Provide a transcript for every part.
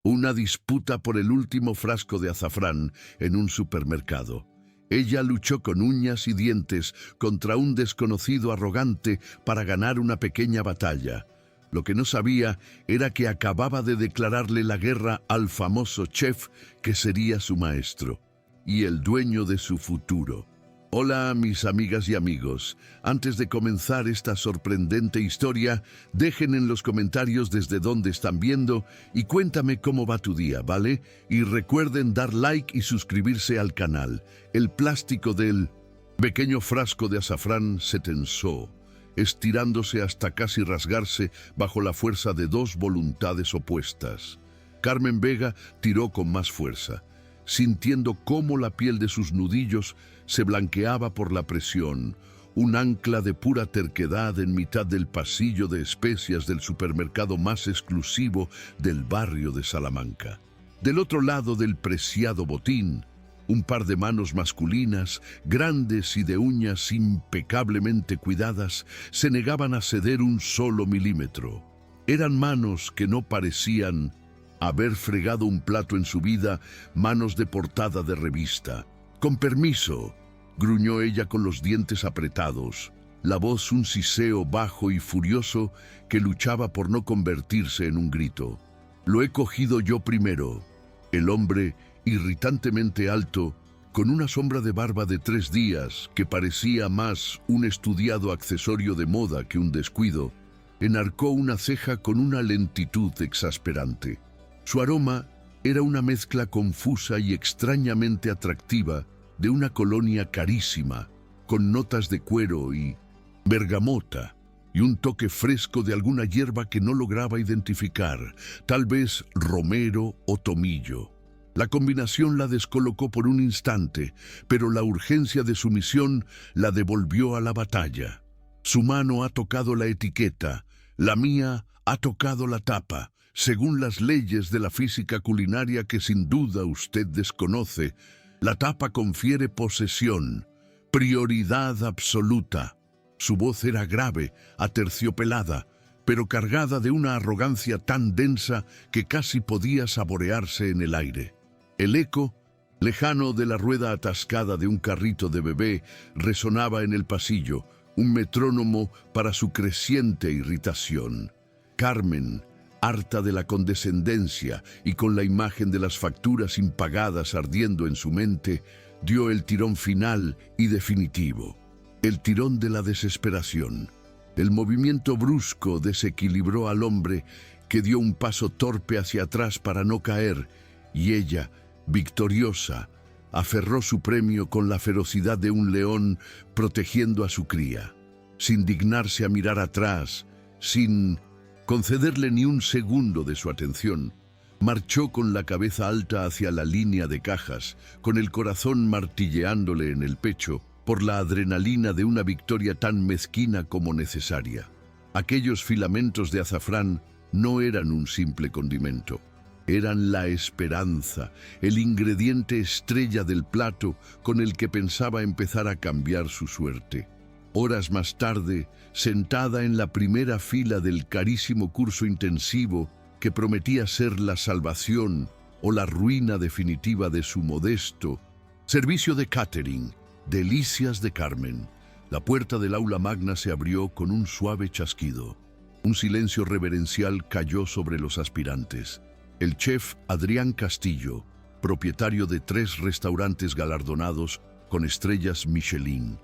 Una disputa por el último frasco de azafrán en un supermercado. Ella luchó con uñas y dientes contra un desconocido arrogante para ganar una pequeña batalla. Lo que no sabía era que acababa de declararle la guerra al famoso chef que sería su maestro y el dueño de su futuro. Hola, mis amigas y amigos. Antes de comenzar esta sorprendente historia, dejen en los comentarios desde dónde están viendo y cuéntame cómo va tu día, ¿vale? Y recuerden dar like y suscribirse al canal. El plástico del pequeño frasco de azafrán se tensó, estirándose hasta casi rasgarse bajo la fuerza de dos voluntades opuestas. Carmen Vega tiró con más fuerza, sintiendo cómo la piel de sus nudillos se blanqueaba por la presión, un ancla de pura terquedad en mitad del pasillo de especias del supermercado más exclusivo del barrio de Salamanca. Del otro lado del preciado botín, un par de manos masculinas, grandes y de uñas impecablemente cuidadas, se negaban a ceder un solo milímetro. Eran manos que no parecían haber fregado un plato en su vida, manos de portada de revista. «Con permiso», gruñó ella con los dientes apretados, la voz un siseo bajo y furioso que luchaba por no convertirse en un grito. «Lo he cogido yo primero». El hombre, irritantemente alto, con una sombra de barba de 3 días que parecía más un estudiado accesorio de moda que un descuido, enarcó una ceja con una lentitud exasperante. Su aroma era una mezcla confusa y extrañamente atractiva de una colonia carísima, con notas de cuero y bergamota, y un toque fresco de alguna hierba que no lograba identificar, tal vez romero o tomillo. La combinación la descolocó por un instante, pero la urgencia de su misión la devolvió a la batalla. Su mano ha tocado la etiqueta, la mía ha tocado la tapa. Según las leyes de la física culinaria que sin duda usted desconoce, la tapa confiere posesión, prioridad absoluta. Su voz era grave, aterciopelada, pero cargada de una arrogancia tan densa que casi podía saborearse en el aire. El eco, lejano de la rueda atascada de un carrito de bebé, resonaba en el pasillo, un metrónomo para su creciente irritación. Carmen, harta de la condescendencia y con la imagen de las facturas impagadas ardiendo en su mente, dio el tirón final y definitivo, el tirón de la desesperación. El movimiento brusco desequilibró al hombre, que dio un paso torpe hacia atrás para no caer, y ella, victoriosa, aferró su premio con la ferocidad de un león protegiendo a su cría, sin dignarse a mirar atrás, sin concederle ni un segundo de su atención. Marchó con la cabeza alta hacia la línea de cajas, con el corazón martilleándole en el pecho por la adrenalina de una victoria tan mezquina como necesaria. Aquellos filamentos de azafrán no eran un simple condimento. Eran la esperanza, el ingrediente estrella del plato con el que pensaba empezar a cambiar su suerte. Horas más tarde, sentada en la primera fila del carísimo curso intensivo que prometía ser la salvación o la ruina definitiva de su modesto servicio de catering, Delicias de Carmen, la puerta del aula magna se abrió con un suave chasquido. Un silencio reverencial cayó sobre los aspirantes. El chef Adrián Castillo, propietario de 3 restaurantes galardonados con estrellas Michelin,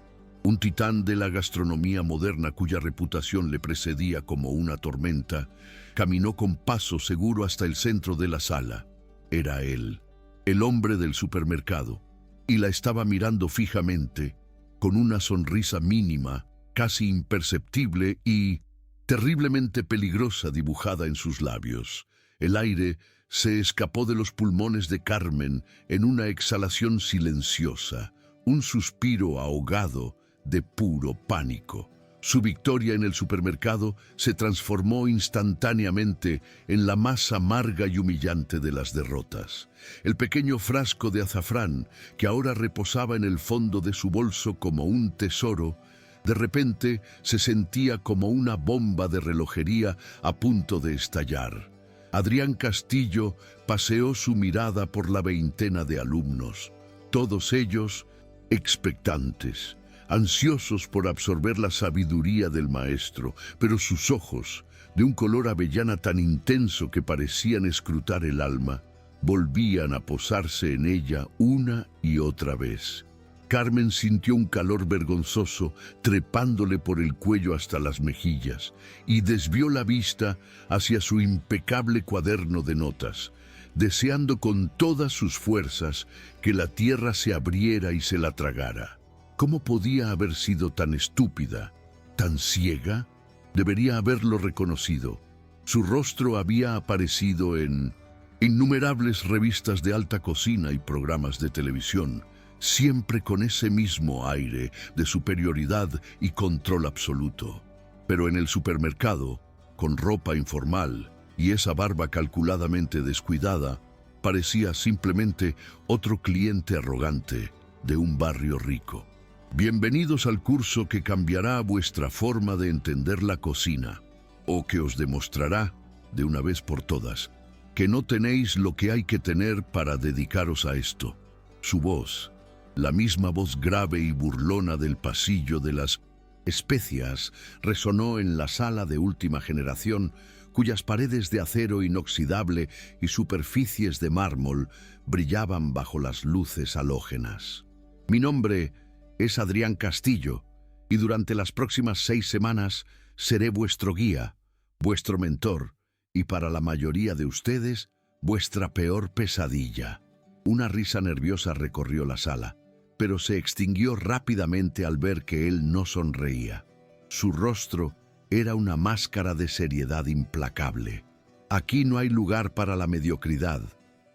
un titán de la gastronomía moderna cuya reputación le precedía como una tormenta, caminó con paso seguro hasta el centro de la sala. Era él, el hombre del supermercado, y la estaba mirando fijamente, con una sonrisa mínima, casi imperceptible y terriblemente peligrosa dibujada en sus labios. El aire se escapó de los pulmones de Carmen en una exhalación silenciosa, un suspiro ahogado de puro pánico. Su victoria en el supermercado se transformó instantáneamente en la más amarga y humillante de las derrotas. El pequeño frasco de azafrán, que ahora reposaba en el fondo de su bolso como un tesoro, de repente se sentía como una bomba de relojería a punto de estallar. Adrián Castillo paseó su mirada por la veintena de alumnos, todos ellos expectantes, ansiosos por absorber la sabiduría del maestro, pero sus ojos, de un color avellana tan intenso que parecían escrutar el alma, volvían a posarse en ella una y otra vez. Carmen sintió un calor vergonzoso trepándole por el cuello hasta las mejillas y desvió la vista hacia su impecable cuaderno de notas, deseando con todas sus fuerzas que la tierra se abriera y se la tragara. ¿Cómo podía haber sido tan estúpida, tan ciega? Debería haberlo reconocido. Su rostro había aparecido en innumerables revistas de alta cocina y programas de televisión, siempre con ese mismo aire de superioridad y control absoluto. Pero en el supermercado, con ropa informal y esa barba calculadamente descuidada, parecía simplemente otro cliente arrogante de un barrio rico. Bienvenidos al curso que cambiará vuestra forma de entender la cocina, o que os demostrará, de una vez por todas, que no tenéis lo que hay que tener para dedicaros a esto. Su voz, la misma voz grave y burlona del pasillo de las especias, resonó en la sala de última generación, cuyas paredes de acero inoxidable y superficies de mármol brillaban bajo las luces halógenas. Mi nombre es Adrián Castillo, y durante las próximas 6 semanas seré vuestro guía, vuestro mentor, y para la mayoría de ustedes, vuestra peor pesadilla. Una risa nerviosa recorrió la sala, pero se extinguió rápidamente al ver que él no sonreía. Su rostro era una máscara de seriedad implacable. Aquí no hay lugar para la mediocridad.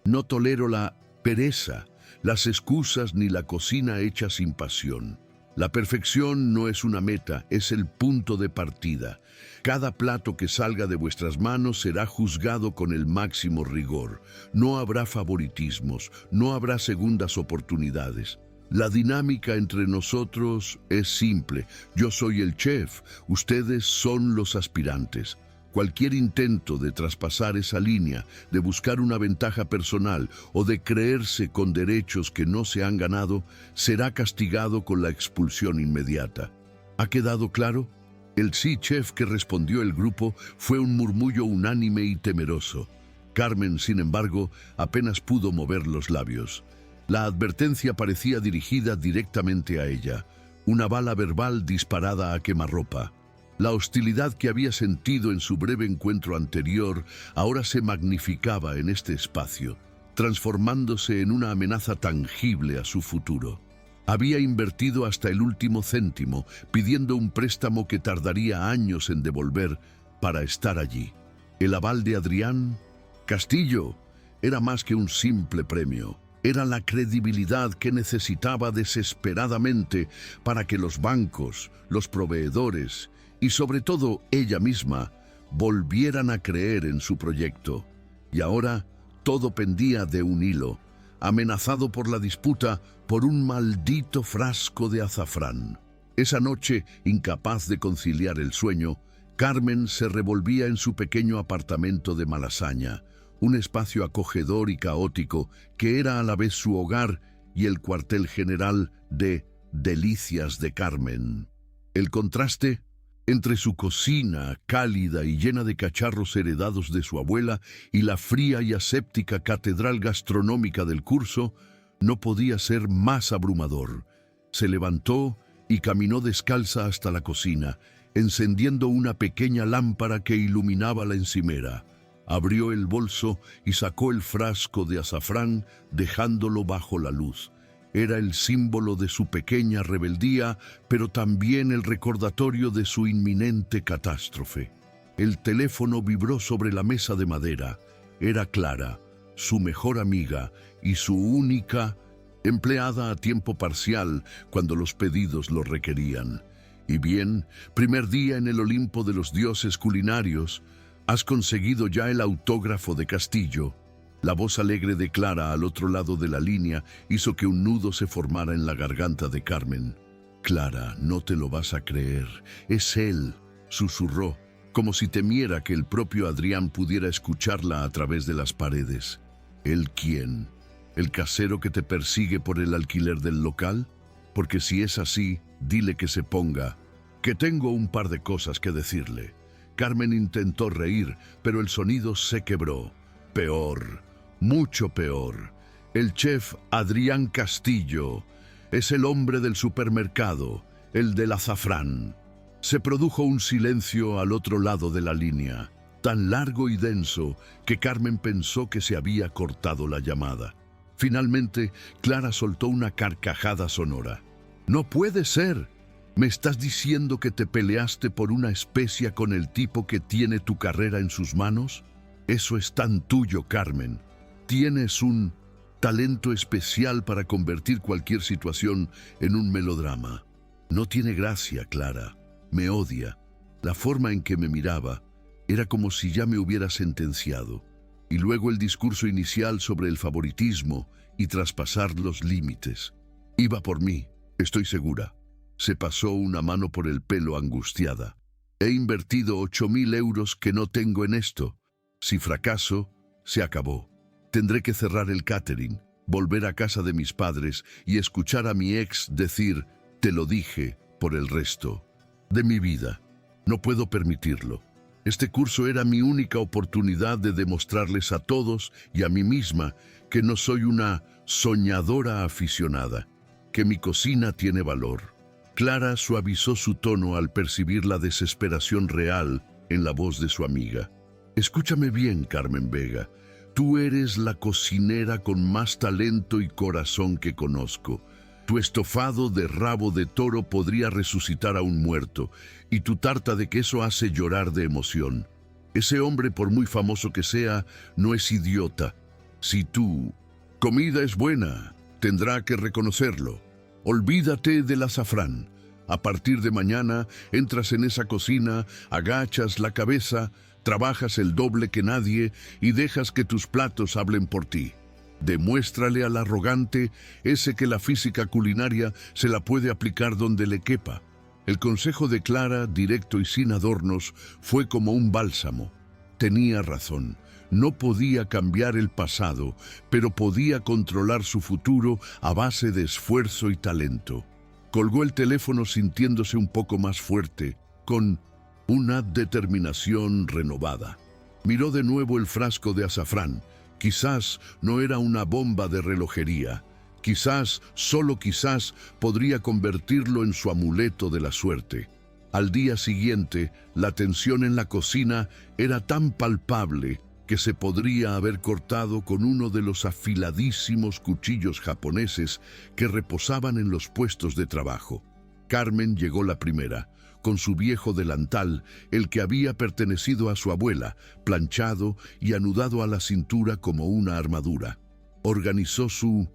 No tolero la pereza, las excusas ni la cocina hecha sin pasión. La perfección no es una meta, es el punto de partida. Cada plato que salga de vuestras manos será juzgado con el máximo rigor. No habrá favoritismos, no habrá segundas oportunidades. La dinámica entre nosotros es simple. Yo soy el chef, ustedes son los aspirantes. Cualquier intento de traspasar esa línea, de buscar una ventaja personal o de creerse con derechos que no se han ganado, será castigado con la expulsión inmediata. ¿Ha quedado claro? El sí, chef, que respondió el grupo fue un murmullo unánime y temeroso. Carmen, sin embargo, apenas pudo mover los labios. La advertencia parecía dirigida directamente a ella, una bala verbal disparada a quemarropa. La hostilidad que había sentido en su breve encuentro anterior ahora se magnificaba en este espacio, transformándose en una amenaza tangible a su futuro. Había invertido hasta el último céntimo, pidiendo un préstamo que tardaría años en devolver para estar allí. El aval de Adrián Castillo era más que un simple premio. Era la credibilidad que necesitaba desesperadamente para que los bancos, los proveedores y sobre todo ella misma volvieran a creer en su proyecto. Y ahora todo pendía de un hilo, amenazado por la disputa por un maldito frasco de azafrán. Esa noche, incapaz de conciliar el sueño, Carmen se revolvía en su pequeño apartamento de Malasaña, un espacio acogedor y caótico que era a la vez su hogar y el cuartel general de Delicias de Carmen. El contraste entre su cocina cálida y llena de cacharros heredados de su abuela y la fría y aséptica catedral gastronómica del curso no podía ser más abrumador. Se levantó y caminó descalza hasta la cocina, encendiendo una pequeña lámpara que iluminaba la encimera. Abrió el bolso y sacó el frasco de azafrán, dejándolo bajo la luz. Era el símbolo de su pequeña rebeldía, pero también el recordatorio de su inminente catástrofe. El teléfono vibró sobre la mesa de madera. Era Clara, su mejor amiga y su única empleada a tiempo parcial cuando los pedidos lo requerían. Y bien, primer día en el Olimpo de los dioses culinarios, ¿has conseguido ya el autógrafo de Castillo? La voz alegre de Clara al otro lado de la línea hizo que un nudo se formara en la garganta de Carmen. Clara, no te lo vas a creer. Es él, susurró. como si temiera que el propio Adrián pudiera escucharla a través de las paredes. ¿Él quién? ¿El casero que te persigue por el alquiler del local? Porque si es así, dile que se ponga, que tengo un par de cosas que decirle. Carmen intentó reír, pero el sonido se quebró. Peor, mucho peor. El chef Adrián Castillo es el hombre del supermercado, el del azafrán. Se produjo un silencio al otro lado de la línea, tan largo y denso que Carmen pensó que se había cortado la llamada. Finalmente, Clara soltó una carcajada sonora. «¡No puede ser! ¿Me estás diciendo que te peleaste por una especia con el tipo que tiene tu carrera en sus manos? Eso es tan tuyo, Carmen. Tienes un talento especial para convertir cualquier situación en un melodrama. No tiene gracia, Clara. Me odia. La forma en que me miraba era como si ya me hubiera sentenciado. Y luego el discurso inicial sobre el favoritismo y traspasar los límites. Iba por mí, estoy segura. Se pasó una mano por el pelo angustiada. He invertido 8.000 euros que no tengo en esto. Si fracaso, se acabó. Tendré que cerrar el catering, volver a casa de mis padres y escuchar a mi ex decir, te lo dije, por el resto de mi vida. No puedo permitirlo. Este curso era mi única oportunidad de demostrarles a todos y a mí misma que no soy una soñadora aficionada, que mi cocina tiene valor. Clara suavizó su tono al percibir la desesperación real en la voz de su amiga. Escúchame bien, Carmen Vega. Tú eres la cocinera con más talento y corazón que conozco. Tu estofado de rabo de toro podría resucitar a un muerto, y tu tarta de queso hace llorar de emoción. Ese hombre, por muy famoso que sea, no es idiota. Si tu comida es buena, tendrá que reconocerlo. Olvídate del azafrán. A partir de mañana, entras en esa cocina, agachas la cabeza, trabajas el doble que nadie y dejas que tus platos hablen por ti. Demuéstrale al arrogante ese que la física culinaria se la puede aplicar donde le quepa. El consejo de Clara, directo y sin adornos, fue como un bálsamo. Tenía razón. No podía cambiar el pasado, pero podía controlar su futuro a base de esfuerzo y talento. Colgó el teléfono sintiéndose un poco más fuerte, con una determinación renovada. Miró de nuevo el frasco de azafrán. Quizás no era una bomba de relojería. Quizás, solo quizás, podría convertirlo en su amuleto de la suerte. Al día siguiente, la tensión en la cocina era tan palpable que se podría haber cortado con uno de los afiladísimos cuchillos japoneses que reposaban en los puestos de trabajo. Carmen llegó la primera, con su viejo delantal, el que había pertenecido a su abuela, planchado y anudado a la cintura como una armadura. Organizó su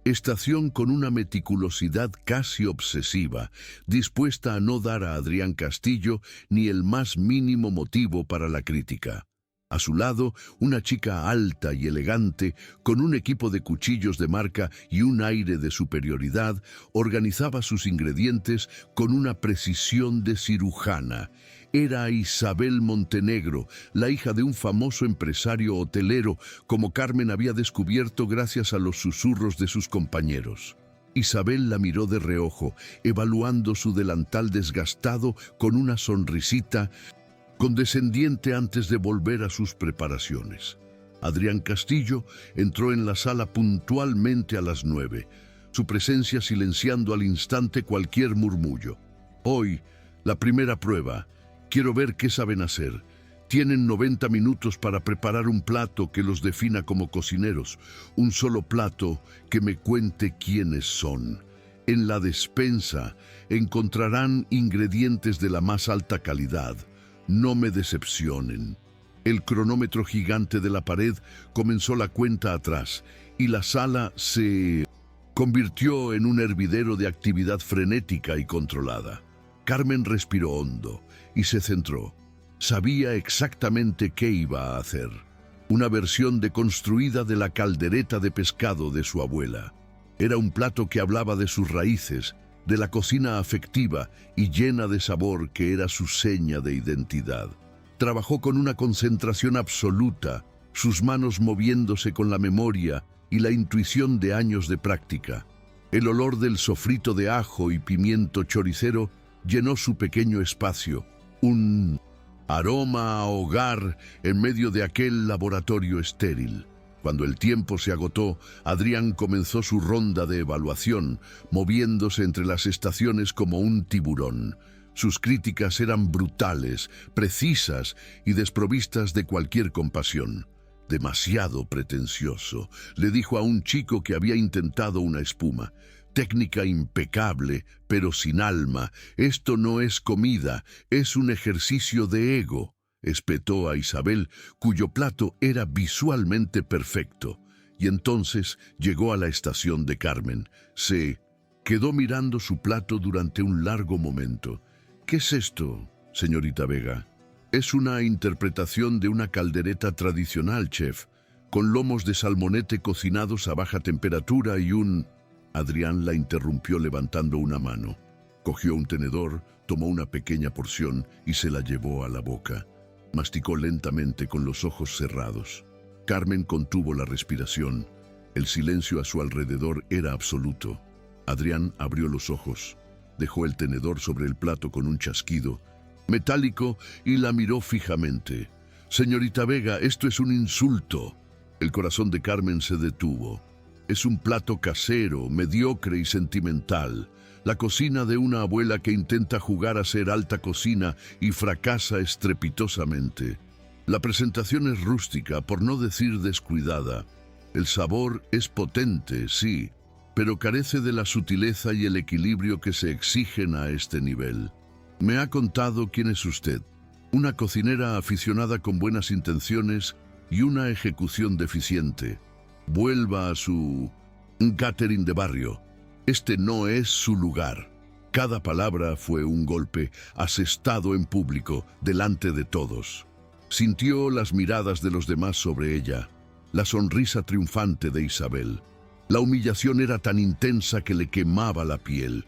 estación con una meticulosidad casi obsesiva, dispuesta a no dar a Adrián Castillo ni el más mínimo motivo para la crítica. A su lado, una chica alta y elegante, con un equipo de cuchillos de marca y un aire de superioridad, organizaba sus ingredientes con una precisión de cirujana. Era Isabel Montenegro, la hija de un famoso empresario hotelero, como Carmen había descubierto gracias a los susurros de sus compañeros. Isabel la miró de reojo, evaluando su delantal desgastado con una sonrisita condescendiente antes de volver a sus preparaciones. Adrián Castillo entró en la sala puntualmente a las 9, su presencia silenciando al instante cualquier murmullo. Hoy, la primera prueba. Quiero ver qué saben hacer. Tienen 90 minutos para preparar un plato que los defina como cocineros, un solo plato que me cuente quiénes son. En la despensa encontrarán ingredientes de la más alta calidad. No me decepcionen. El cronómetro gigante de la pared comenzó la cuenta atrás y la sala se convirtió en un hervidero de actividad frenética y controlada. Carmen respiró hondo y se centró. Sabía exactamente qué iba a hacer. Una versión deconstruida de la caldereta de pescado de su abuela. Era un plato que hablaba de sus raíces, de la cocina afectiva y llena de sabor que era su seña de identidad. Trabajó con una concentración absoluta, sus manos moviéndose con la memoria y la intuición de años de práctica. El olor del sofrito de ajo y pimiento choricero llenó su pequeño espacio, un aroma a hogar en medio de aquel laboratorio estéril. Cuando el tiempo se agotó, Adrián comenzó su ronda de evaluación, moviéndose entre las estaciones como un tiburón. Sus críticas eran brutales, precisas y desprovistas de cualquier compasión. Demasiado pretencioso, le dijo a un chico que había intentado una espuma. Técnica impecable, pero sin alma. Esto no es comida, es un ejercicio de ego. Espetó a Isabel, cuyo plato era visualmente perfecto. Y entonces llegó a la estación de Carmen. Se quedó mirando su plato durante un largo momento. ¿Qué es esto, señorita Vega? Es una interpretación de una caldereta tradicional, chef, con lomos de salmonete cocinados a baja temperatura y un... Adrián la interrumpió levantando una mano. Cogió un tenedor, tomó una pequeña porción y se la llevó a la boca. Masticó lentamente con los ojos cerrados. Carmen contuvo la respiración. El silencio a su alrededor era absoluto. Adrián abrió los ojos. Dejó el tenedor sobre el plato con un chasquido metálico y la miró fijamente. Señorita Vega, esto es un insulto. El corazón de Carmen se detuvo. Es un plato casero, mediocre y sentimental. La cocina de una abuela que intenta jugar a ser alta cocina y fracasa estrepitosamente. La presentación es rústica, por no decir descuidada. El sabor es potente, sí, pero carece de la sutileza y el equilibrio que se exigen a este nivel. Me ha contado quién es usted. Una cocinera aficionada con buenas intenciones y una ejecución deficiente. Vuelva a su catering de barrio. Este no es su lugar. Cada palabra fue un golpe, asestado en público, delante de todos. Sintió las miradas de los demás sobre ella, la sonrisa triunfante de Isabel. La humillación era tan intensa que le quemaba la piel.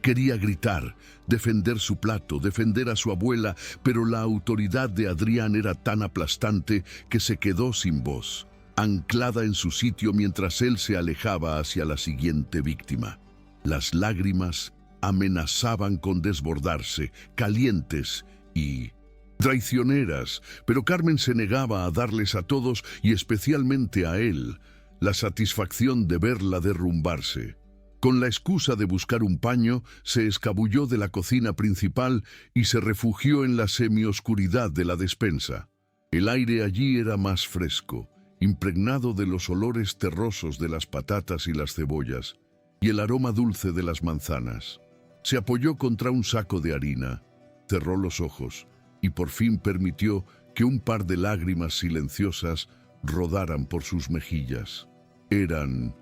Quería gritar, defender su plato, defender a su abuela, pero la autoridad de Adrián era tan aplastante que se quedó sin voz, anclada en su sitio mientras él se alejaba hacia la siguiente víctima. Las lágrimas amenazaban con desbordarse, calientes y traicioneras, pero Carmen se negaba a darles a todos, y especialmente a él, la satisfacción de verla derrumbarse. Con la excusa de buscar un paño, se escabulló de la cocina principal y se refugió en la semioscuridad de la despensa. El aire allí era más fresco, impregnado de los olores terrosos de las patatas y las cebollas, y el aroma dulce de las manzanas. Se apoyó contra un saco de harina, cerró los ojos y por fin permitió que un par de lágrimas silenciosas rodaran por sus mejillas. Eran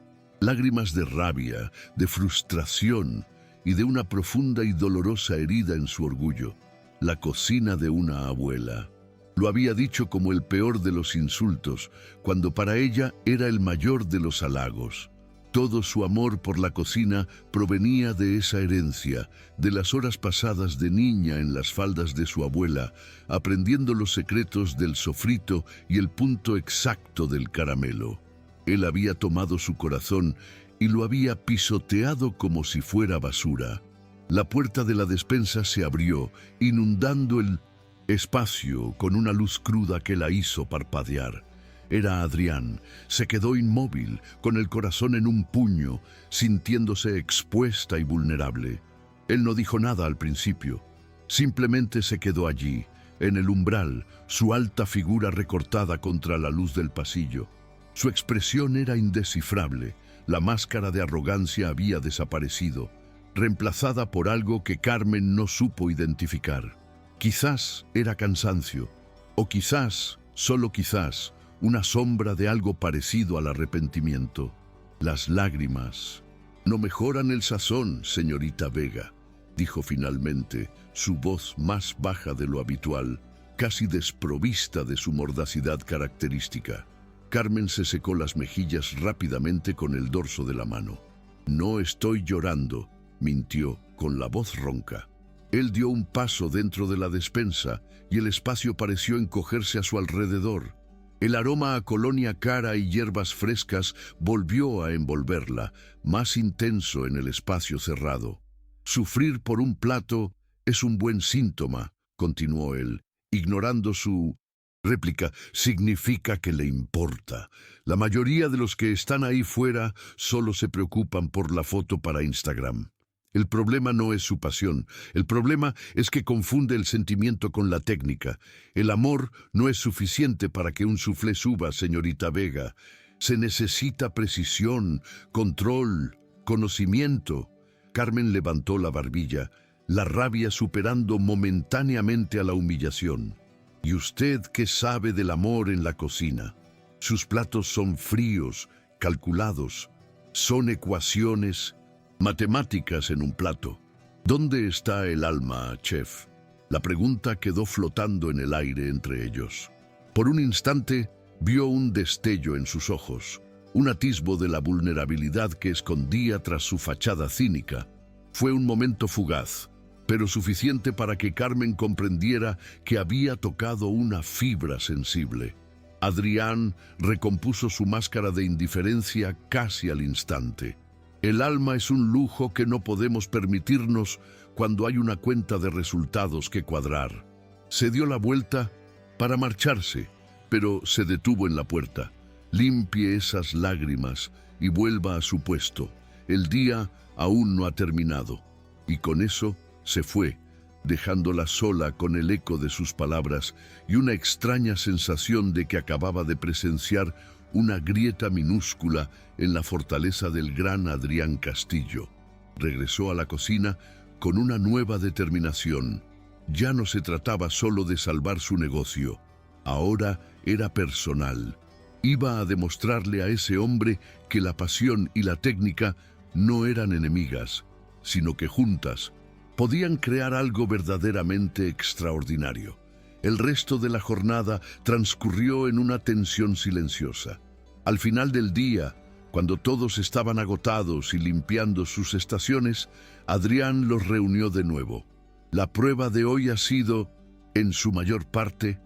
lágrimas de rabia, de frustración y de una profunda y dolorosa herida en su orgullo. La cocina de una abuela. Lo había dicho como el peor de los insultos, cuando para ella era el mayor de los halagos. Todo su amor por la cocina provenía de esa herencia, de las horas pasadas de niña en las faldas de su abuela, aprendiendo los secretos del sofrito y el punto exacto del caramelo. Él había tomado su corazón y lo había pisoteado como si fuera basura. La puerta de la despensa se abrió, inundando el espacio con una luz cruda que la hizo parpadear. Era Adrián. Se quedó inmóvil, con el corazón en un puño, sintiéndose expuesta y vulnerable. Él no dijo nada al principio. Simplemente se quedó allí, en el umbral, su alta figura recortada contra la luz del pasillo. Su expresión era indescifrable. La máscara de arrogancia había desaparecido, reemplazada por algo que Carmen no supo identificar. Quizás era cansancio, o quizás, solo quizás, una sombra de algo parecido al arrepentimiento. Las lágrimas no mejoran el sazón, señorita Vega, dijo finalmente, su voz más baja de lo habitual, casi desprovista de su mordacidad característica. Carmen se secó las mejillas rápidamente con el dorso de la mano. No estoy llorando, mintió con la voz ronca. Él dio un paso dentro de la despensa y el espacio pareció encogerse a su alrededor. El aroma a colonia cara y hierbas frescas volvió a envolverla, más intenso en el espacio cerrado. Sufrir por un plato es un buen síntoma, continuó él, ignorando su réplica. Significa que le importa. La mayoría de los que están ahí fuera solo se preocupan por la foto para Instagram. El problema no es su pasión, el problema es que confunde el sentimiento con la técnica. El amor no es suficiente para que un soufflé suba, señorita Vega. Se necesita precisión, control, conocimiento. Carmen levantó la barbilla, la rabia superando momentáneamente a la humillación. ¿Y usted qué sabe del amor en la cocina? Sus platos son fríos, calculados, son ecuaciones, matemáticas en un plato. ¿Dónde está el alma, chef? La pregunta quedó flotando en el aire entre ellos. Por un instante vio un destello en sus ojos, un atisbo de la vulnerabilidad que escondía tras su fachada cínica. Fue un momento fugaz, pero suficiente para que Carmen comprendiera que había tocado una fibra sensible. Adrián recompuso su máscara de indiferencia casi al instante. El alma es un lujo que no podemos permitirnos cuando hay una cuenta de resultados que cuadrar. Se dio la vuelta para marcharse, pero se detuvo en la puerta. Limpie esas lágrimas y vuelva a su puesto. El día aún no ha terminado. Y con eso se fue, dejándola sola con el eco de sus palabras y una extraña sensación de que acababa de presenciar una grieta minúscula en la fortaleza del gran Adrián Castillo. Regresó a la cocina con una nueva determinación. Ya no se trataba solo de salvar su negocio, ahora era personal. Iba a demostrarle a ese hombre que la pasión y la técnica no eran enemigas, sino que juntas podían crear algo verdaderamente extraordinario. El resto de la jornada transcurrió en una tensión silenciosa. Al final del día, cuando todos estaban agotados y limpiando sus estaciones, Adrián los reunió de nuevo. La prueba de hoy ha sido, en su mayor parte,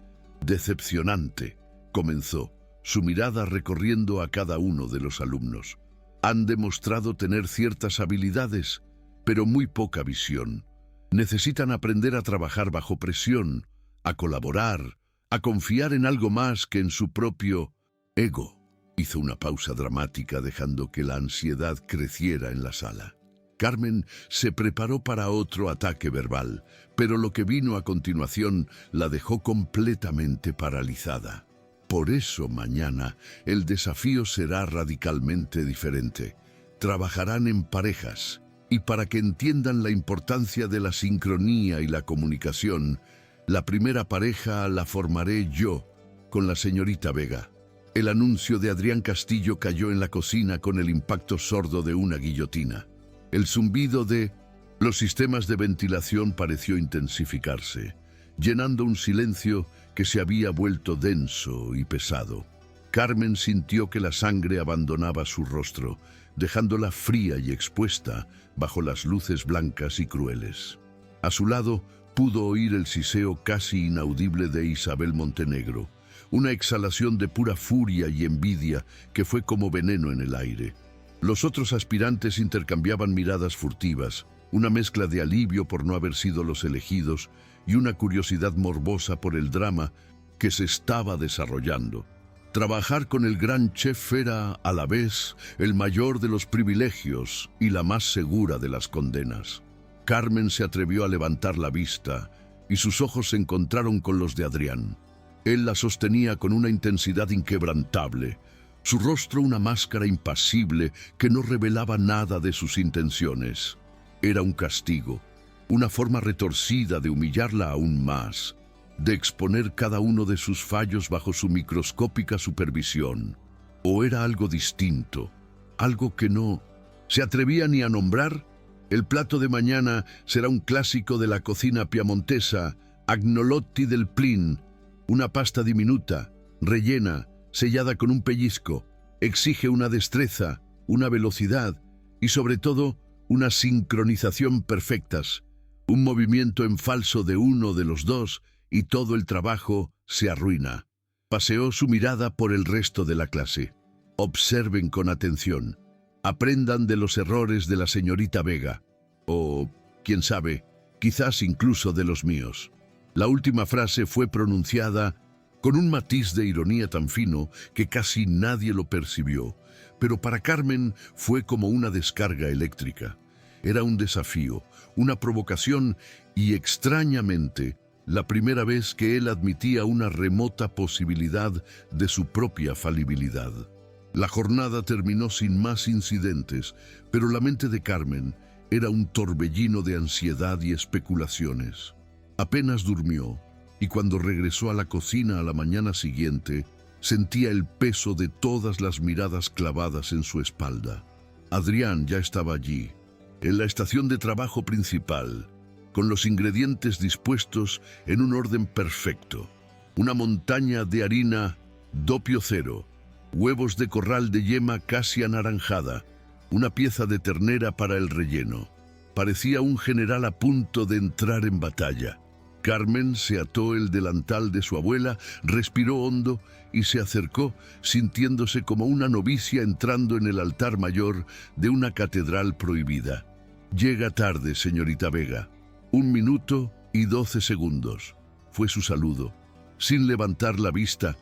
decepcionante, comenzó, su mirada recorriendo a cada uno de los alumnos. Han demostrado tener ciertas habilidades, pero muy poca visión. Necesitan aprender a trabajar bajo presión, a colaborar, a confiar en algo más que en su propio ego. Hizo una pausa dramática dejando que la ansiedad creciera en la sala. Carmen se preparó para otro ataque verbal, pero lo que vino a continuación la dejó completamente paralizada. Por eso mañana el desafío será radicalmente diferente. Trabajarán en parejas, y para que entiendan la importancia de la sincronía y la comunicación, la primera pareja la formaré yo, con la señorita Vega. El anuncio de Adrián Castillo cayó en la cocina con el impacto sordo de una guillotina. El zumbido de los sistemas de ventilación pareció intensificarse, llenando un silencio que se había vuelto denso y pesado. Carmen sintió que la sangre abandonaba su rostro, dejándola fría y expuesta bajo las luces blancas y crueles. A su lado pudo oír el siseo casi inaudible de Isabel Montenegro, una exhalación de pura furia y envidia que fue como veneno en el aire. Los otros aspirantes intercambiaban miradas furtivas, una mezcla de alivio por no haber sido los elegidos y una curiosidad morbosa por el drama que se estaba desarrollando. Trabajar con el gran chef era, a la vez, el mayor de los privilegios y la más segura de las condenas. Carmen se atrevió a levantar la vista y sus ojos se encontraron con los de Adrián. Él la sostenía con una intensidad inquebrantable, su rostro una máscara impasible que no revelaba nada de sus intenciones. Era un castigo, una forma retorcida de humillarla aún más, de exponer cada uno de sus fallos bajo su microscópica supervisión. ¿O era algo distinto, algo que no se atrevía ni a nombrar? El plato de mañana será un clásico de la cocina piamontesa, agnolotti del Plin, una pasta diminuta, rellena, sellada con un pellizco. Exige una destreza, una velocidad y sobre todo una sincronización perfectas. Un movimiento en falso de uno de los dos y todo el trabajo se arruina. Paseó su mirada por el resto de la clase. Observen con atención. Aprendan de los errores de la señorita Vega. O, quién sabe, quizás incluso de los míos. La última frase fue pronunciada con un matiz de ironía tan fino que casi nadie lo percibió, pero para Carmen fue como una descarga eléctrica. Era un desafío, una provocación y, extrañamente, la primera vez que él admitía una remota posibilidad de su propia falibilidad. La jornada terminó sin más incidentes, pero la mente de Carmen era un torbellino de ansiedad y especulaciones. Apenas durmió, y cuando regresó a la cocina a la mañana siguiente, sentía el peso de todas las miradas clavadas en su espalda. Adrián ya estaba allí, en la estación de trabajo principal, con los ingredientes dispuestos en un orden perfecto. Una montaña de harina dopio cero, huevos de corral de yema casi anaranjada, una pieza de ternera para el relleno. Parecía un general a punto de entrar en batalla. Carmen se ató el delantal de su abuela, respiró hondo y se acercó, sintiéndose como una novicia entrando en el altar mayor de una catedral prohibida. «Llega tarde, señorita Vega. 1 minuto y 12 segundos», fue su saludo, sin levantar la vista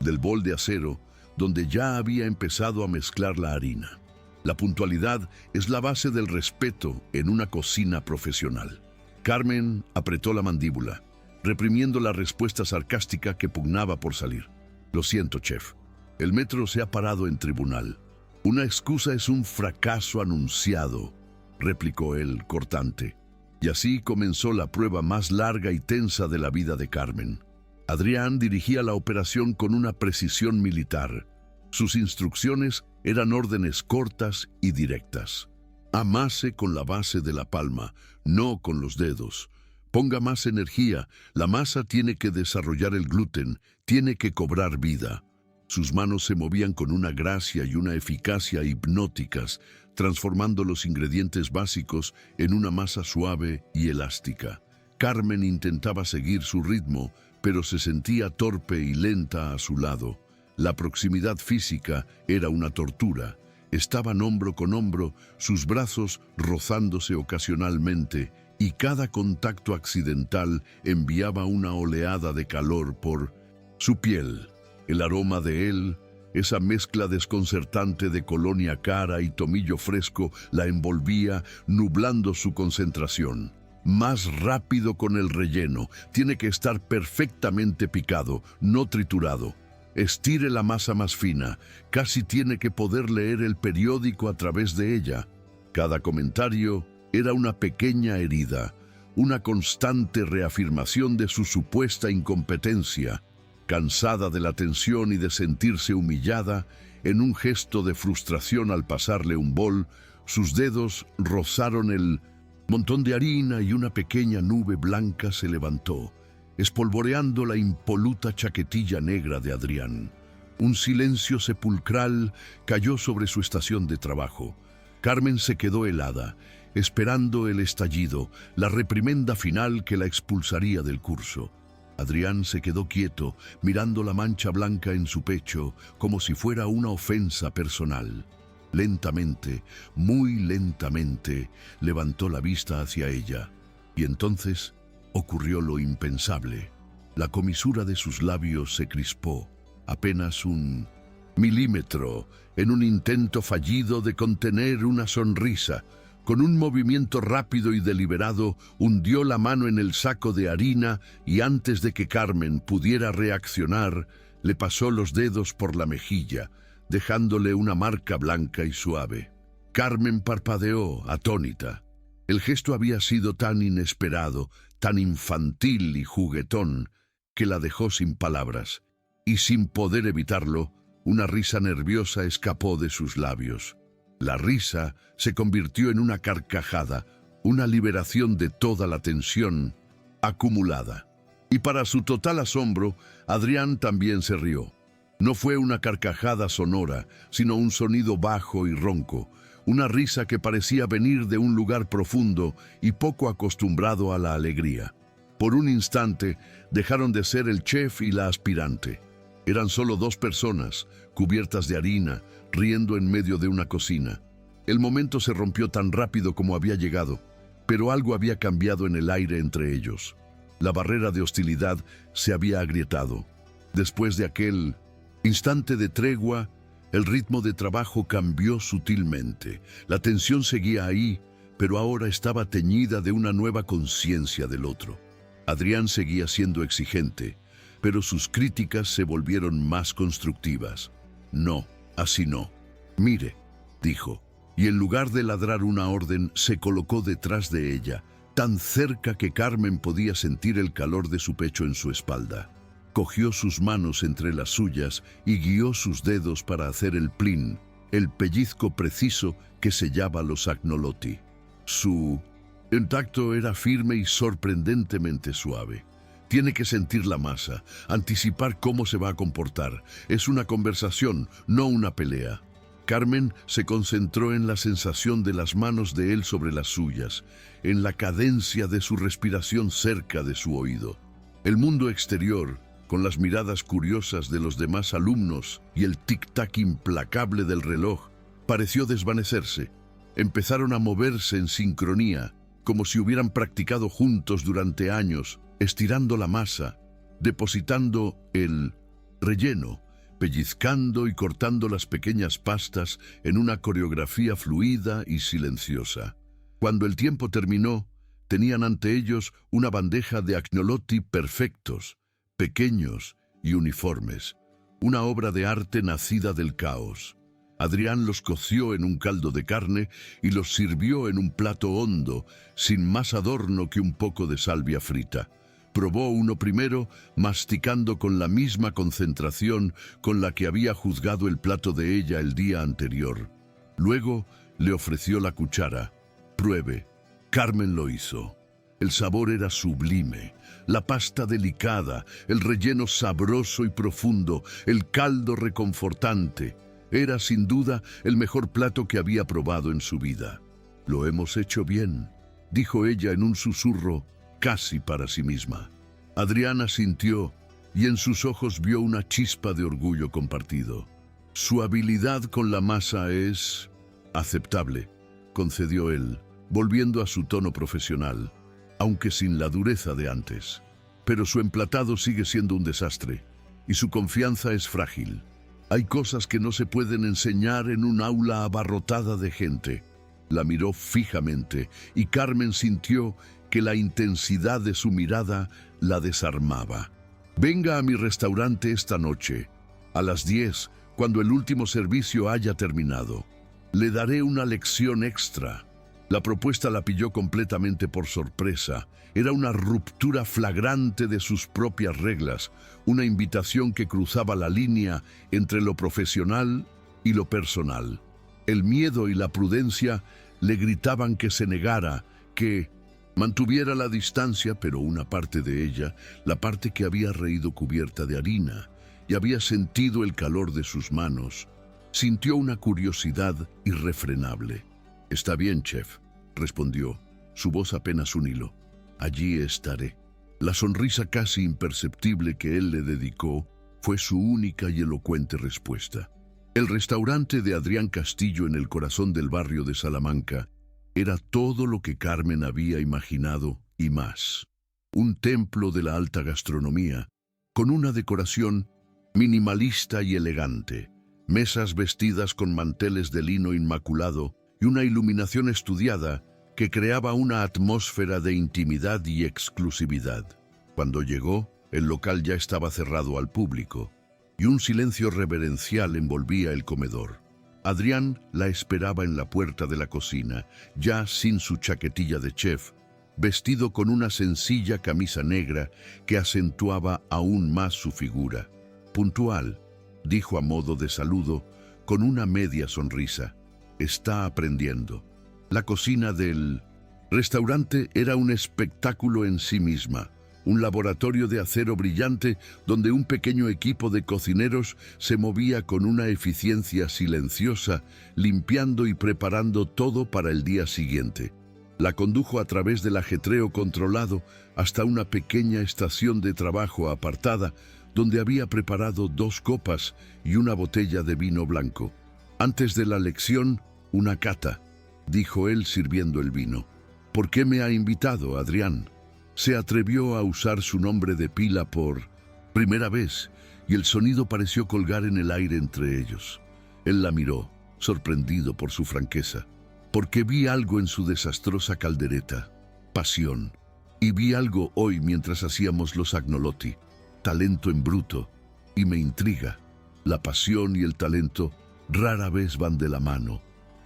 del bol de acero donde ya había empezado a mezclar la harina. La puntualidad es la base del respeto en una cocina profesional. Carmen apretó la mandíbula, reprimiendo la respuesta sarcástica que pugnaba por salir. «Lo siento, chef. El metro se ha parado en tribunal. Una excusa es un fracaso anunciado», replicó él, cortante. Y así comenzó la prueba más larga y tensa de la vida de Carmen. Adrián dirigía la operación con una precisión militar. Sus instrucciones eran órdenes cortas y directas. Amase con la base de la palma, no con los dedos. Ponga más energía, la masa tiene que desarrollar el gluten, tiene que cobrar vida. Sus manos se movían con una gracia y una eficacia hipnóticas, transformando los ingredientes básicos en una masa suave y elástica. Carmen intentaba seguir su ritmo, pero se sentía torpe y lenta a su lado. La proximidad física era una tortura. Estaban hombro con hombro, sus brazos rozándose ocasionalmente, y cada contacto accidental enviaba una oleada de calor por su piel. El aroma de él, esa mezcla desconcertante de colonia cara y tomillo fresco, la envolvía, nublando su concentración. Más rápido con el relleno, tiene que estar perfectamente picado, no triturado. Estire la masa más fina, casi tiene que poder leer el periódico a través de ella. Cada comentario era una pequeña herida, una constante reafirmación de su supuesta incompetencia. Cansada de la tensión y de sentirse humillada, en un gesto de frustración al pasarle un bol, sus dedos rozaron el montón de harina y una pequeña nube blanca se levantó, espolvoreando la impoluta chaquetilla negra de Adrián. Un silencio sepulcral cayó sobre su estación de trabajo. Carmen se quedó helada, esperando el estallido, la reprimenda final que la expulsaría del curso. Adrián se quedó quieto, mirando la mancha blanca en su pecho, como si fuera una ofensa personal. Lentamente, muy lentamente, levantó la vista hacia ella, y entonces ocurrió lo impensable. La comisura de sus labios se crispó, apenas 1 milímetro, en un intento fallido de contener una sonrisa. Con un movimiento rápido y deliberado, hundió la mano en el saco de harina y antes de que Carmen pudiera reaccionar, le pasó los dedos por la mejilla, dejándole una marca blanca y suave. Carmen parpadeó, atónita. El gesto había sido tan inesperado, tan infantil y juguetón, que la dejó sin palabras, y sin poder evitarlo, una risa nerviosa escapó de sus labios. La risa se convirtió en una carcajada, una liberación de toda la tensión acumulada. Y para su total asombro, Adrián también se rió. No fue una carcajada sonora, sino un sonido bajo y ronco, una risa que parecía venir de un lugar profundo y poco acostumbrado a la alegría. Por un instante dejaron de ser el chef y la aspirante. Eran solo dos personas, cubiertas de harina, riendo en medio de una cocina. El momento se rompió tan rápido como había llegado, pero algo había cambiado en el aire entre ellos. La barrera de hostilidad se había agrietado. Después de aquel instante de tregua, el ritmo de trabajo cambió sutilmente. La tensión seguía ahí, pero ahora estaba teñida de una nueva conciencia del otro. Adrián seguía siendo exigente, pero sus críticas se volvieron más constructivas. No, así no. Mire, dijo, y en lugar de ladrar una orden, se colocó detrás de ella, tan cerca que Carmen podía sentir el calor de su pecho en su espalda. Cogió sus manos entre las suyas y guió sus dedos para hacer el plin, el pellizco preciso que sellaba los agnolotti. Su tacto era firme y sorprendentemente suave. Tiene que sentir la masa, anticipar cómo se va a comportar. Es una conversación, no una pelea. Carmen se concentró en la sensación de las manos de él sobre las suyas, en la cadencia de su respiración cerca de su oído. El mundo exterior, con las miradas curiosas de los demás alumnos y el tic-tac implacable del reloj, pareció desvanecerse. Empezaron a moverse en sincronía, como si hubieran practicado juntos durante años, estirando la masa, depositando el relleno, pellizcando y cortando las pequeñas pastas en una coreografía fluida y silenciosa. Cuando el tiempo terminó, tenían ante ellos una bandeja de agnolotti perfectos, pequeños y uniformes, una obra de arte nacida del caos. Adrián los coció en un caldo de carne y los sirvió en un plato hondo, sin más adorno que un poco de salvia frita. Probó uno primero, masticando con la misma concentración con la que había juzgado el plato de ella el día anterior. Luego le ofreció la cuchara. Pruebe. Carmen lo hizo. El sabor era sublime, la pasta delicada, el relleno sabroso y profundo, el caldo reconfortante. Era sin duda el mejor plato que había probado en su vida. «Lo hemos hecho bien», dijo ella en un susurro casi para sí misma. Adrián asintió y en sus ojos vio una chispa de orgullo compartido. «Su habilidad con la masa es aceptable», concedió él, volviendo a su tono profesional, aunque sin la dureza de antes. «Pero su emplatado sigue siendo un desastre y su confianza es frágil. Hay cosas que no se pueden enseñar en un aula abarrotada de gente». La miró fijamente y Carmen sintió que la intensidad de su mirada la desarmaba. «Venga a mi restaurante esta noche, a las 10, cuando el último servicio haya terminado. Le daré una lección extra». La propuesta la pilló completamente por sorpresa. Era una ruptura flagrante de sus propias reglas, una invitación que cruzaba la línea entre lo profesional y lo personal. El miedo y la prudencia le gritaban que se negara, que mantuviera la distancia, pero una parte de ella, la parte que había reído cubierta de harina y había sentido el calor de sus manos, sintió una curiosidad irrefrenable. «Está bien, chef», respondió, su voz apenas un hilo. «Allí estaré». La sonrisa casi imperceptible que él le dedicó fue su única y elocuente respuesta. El restaurante de Adrián Castillo en el corazón del barrio de Salamanca era todo lo que Carmen había imaginado y más. Un templo de la alta gastronomía, con una decoración minimalista y elegante, mesas vestidas con manteles de lino inmaculado y una iluminación estudiada que creaba una atmósfera de intimidad y exclusividad. Cuando llegó, el local ya estaba cerrado al público y un silencio reverencial envolvía el comedor. Adrián la esperaba en la puerta de la cocina, ya sin su chaquetilla de chef, vestido con una sencilla camisa negra que acentuaba aún más su figura. «Puntual», dijo a modo de saludo, con una media sonrisa. «Está aprendiendo». La cocina del restaurante era un espectáculo en sí misma, un laboratorio de acero brillante donde un pequeño equipo de cocineros se movía con una eficiencia silenciosa, limpiando y preparando todo para el día siguiente. La condujo a través del ajetreo controlado hasta una pequeña estación de trabajo apartada donde había preparado 2 copas y una botella de vino blanco. Antes de la lección, una cata, dijo él sirviendo el vino. ¿Por qué me ha invitado, Adrián? Se atrevió a usar su nombre de pila por primera vez y el sonido pareció colgar en el aire entre ellos. Él la miró, sorprendido por su franqueza, porque vi algo en su desastrosa caldereta, pasión, y vi algo hoy mientras hacíamos los agnolotti, talento en bruto, y me intriga. La pasión y el talento rara vez van de la mano.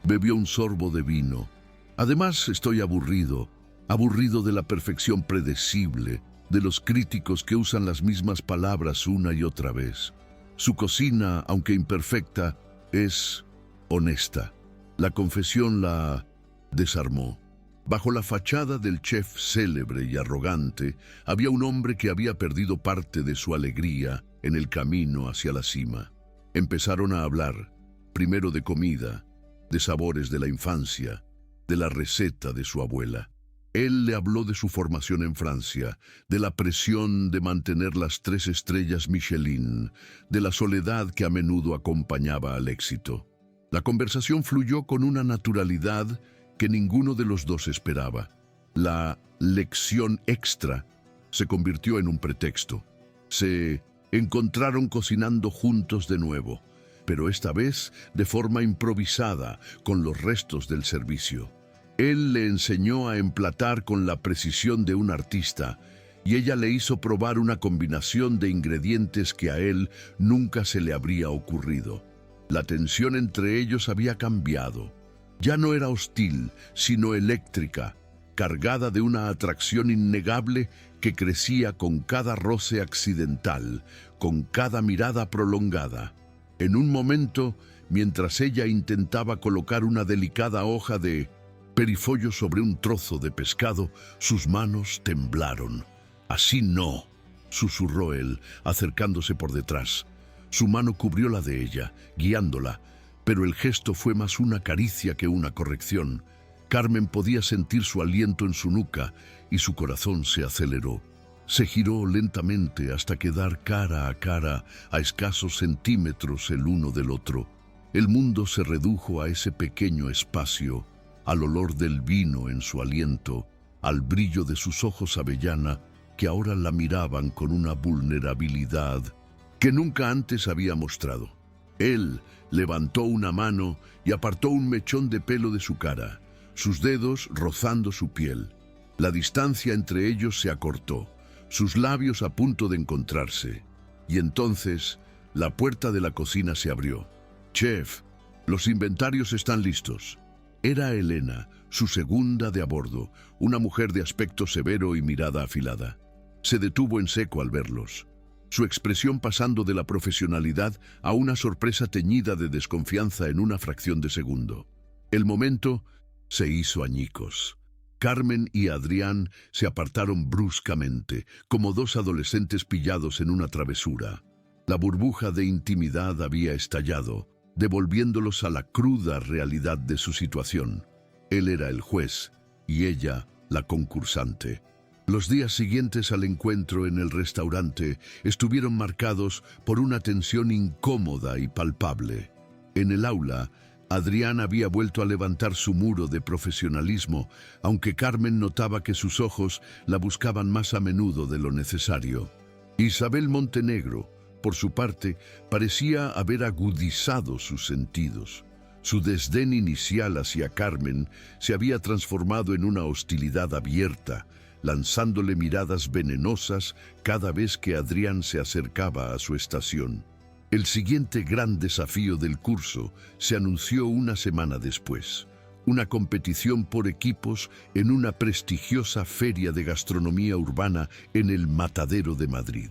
Bebió un sorbo de vino. Además, estoy aburrido de la perfección predecible, de los críticos que usan las mismas palabras una y otra vez. Su cocina, aunque imperfecta, es honesta. La confesión la desarmó. Bajo la fachada del chef célebre y arrogante, había un hombre que había perdido parte de su alegría en el camino hacia la cima. Empezaron a hablar, primero de comida, de sabores de la infancia, de la receta de su abuela. Él le habló de su formación en Francia, de la presión de mantener las 3 estrellas Michelin, de la soledad que a menudo acompañaba al éxito. La conversación fluyó con una naturalidad que ninguno de los dos esperaba. La lección extra se convirtió en un pretexto. Se encontraron cocinando juntos de nuevo, pero esta vez de forma improvisada, con los restos del servicio. Él le enseñó a emplatar con la precisión de un artista, y ella le hizo probar una combinación de ingredientes que a él nunca se le habría ocurrido. La tensión entre ellos había cambiado. Ya no era hostil, sino eléctrica, cargada de una atracción innegable que crecía con cada roce accidental, con cada mirada prolongada. En un momento, mientras ella intentaba colocar una delicada hoja de perifollo sobre un trozo de pescado, sus manos temblaron. «Así no», susurró él, acercándose por detrás. Su mano cubrió la de ella, guiándola, pero el gesto fue más una caricia que una corrección. Carmen podía sentir su aliento en su nuca y su corazón se aceleró. Se giró lentamente hasta quedar cara a cara a escasos centímetros el uno del otro. El mundo se redujo a ese pequeño espacio, al olor del vino en su aliento, al brillo de sus ojos avellana que ahora la miraban con una vulnerabilidad que nunca antes había mostrado. Él levantó una mano y apartó un mechón de pelo de su cara, sus dedos rozando su piel. La distancia entre ellos se acortó, sus labios a punto de encontrarse. Y entonces la puerta de la cocina se abrió. «Chef, los inventarios están listos». Era Elena, su segunda de a bordo, una mujer de aspecto severo y mirada afilada. Se detuvo en seco al verlos, su expresión pasando de la profesionalidad a una sorpresa teñida de desconfianza en una fracción de segundo. El momento se hizo añicos. Carmen y Adrián se apartaron bruscamente, como 2 adolescentes pillados en una travesura. La burbuja de intimidad había estallado, devolviéndolos a la cruda realidad de su situación. Él era el juez y ella la concursante. Los días siguientes al encuentro en el restaurante estuvieron marcados por una tensión incómoda y palpable. En el aula, Adrián había vuelto a levantar su muro de profesionalismo, aunque Carmen notaba que sus ojos la buscaban más a menudo de lo necesario. Isabel Montenegro, por su parte, parecía haber agudizado sus sentidos. Su desdén inicial hacia Carmen se había transformado en una hostilidad abierta, lanzándole miradas venenosas cada vez que Adrián se acercaba a su estación. El siguiente gran desafío del curso se anunció una semana después: una competición por equipos en una prestigiosa feria de gastronomía urbana en el Matadero de Madrid.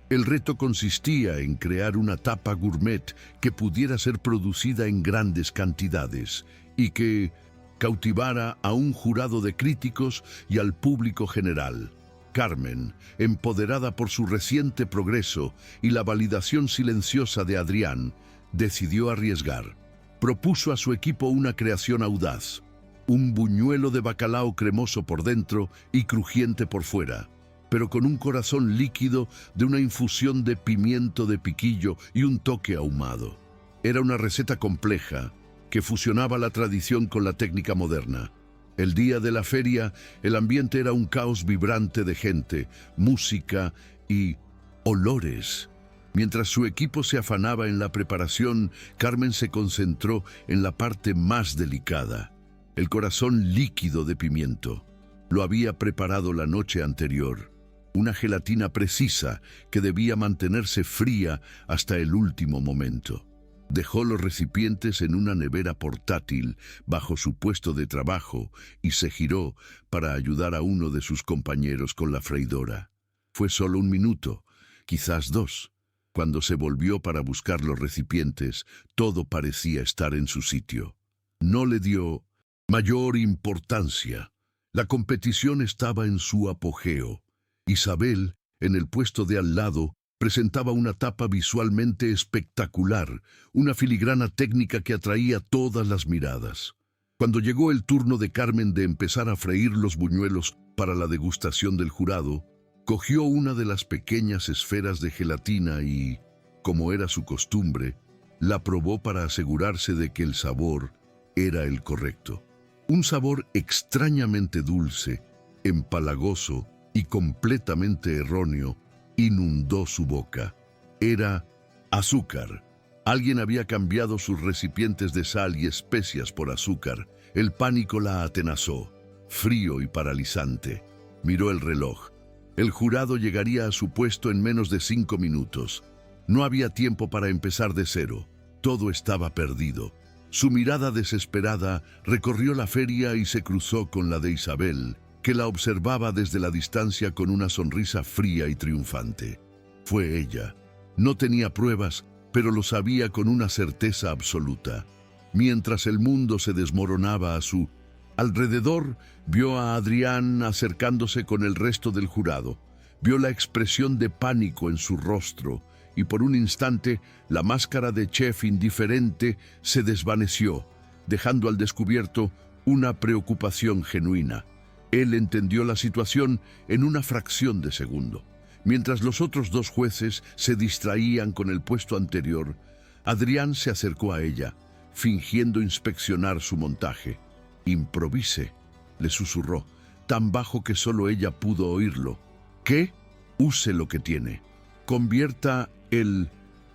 El reto consistía en crear una tapa gourmet que pudiera ser producida en grandes cantidades y que cautivara a un jurado de críticos y al público general. Carmen, empoderada por su reciente progreso y la validación silenciosa de Adrián, decidió arriesgar. Propuso a su equipo una creación audaz, un buñuelo de bacalao cremoso por dentro y crujiente por fuera, pero con un corazón líquido de una infusión de pimiento de piquillo y un toque ahumado. Era una receta compleja que fusionaba la tradición con la técnica moderna. El día de la feria, el ambiente era un caos vibrante de gente, música y olores. Mientras su equipo se afanaba en la preparación, Carmen se concentró en la parte más delicada, el corazón líquido de pimiento. Lo había preparado la noche anterior, una gelatina precisa que debía mantenerse fría hasta el último momento. Dejó los recipientes en una nevera portátil bajo su puesto de trabajo y se giró para ayudar a uno de sus compañeros con la freidora. Fue solo 1 minuto, quizás 2. Cuando se volvió para buscar los recipientes, todo parecía estar en su sitio. No le dio mayor importancia. La competición estaba en su apogeo. Isabel, en el puesto de al lado, presentaba una tapa visualmente espectacular, una filigrana técnica que atraía todas las miradas. Cuando llegó el turno de Carmen de empezar a freír los buñuelos para la degustación del jurado, cogió una de las pequeñas esferas de gelatina y, como era su costumbre, la probó para asegurarse de que el sabor era el correcto. Un sabor extrañamente dulce, empalagoso y completamente erróneo inundó su boca. Era azúcar. Alguien había cambiado sus recipientes de sal y especias por azúcar. El pánico la atenazó, frío y paralizante. Miró el reloj. El jurado llegaría a su puesto en menos de 5 minutos. No había tiempo para empezar de cero. Todo estaba perdido. Su mirada desesperada recorrió la feria y se cruzó con la de Isabel, que la observaba desde la distancia con una sonrisa fría y triunfante. Fue ella. No tenía pruebas, pero lo sabía con una certeza absoluta. Mientras el mundo se desmoronaba a su alrededor, vio a Adrián acercándose con el resto del jurado. Vio la expresión de pánico en su rostro y por un instante la máscara de chef indiferente se desvaneció, dejando al descubierto una preocupación genuina. Él entendió la situación en una fracción de segundo. Mientras los otros 2 jueces se distraían con el puesto anterior, Adrián se acercó a ella, fingiendo inspeccionar su montaje. «Improvise», le susurró, tan bajo que solo ella pudo oírlo. «¿Qué? Use lo que tiene. Convierta el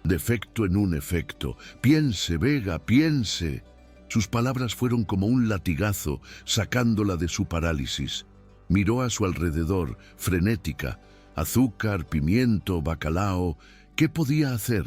defecto en un efecto. Piense, Vega, piense». Sus palabras fueron como un latigazo, sacándola de su parálisis. Miró a su alrededor, frenética. Azúcar, pimiento, bacalao. ¿Qué podía hacer?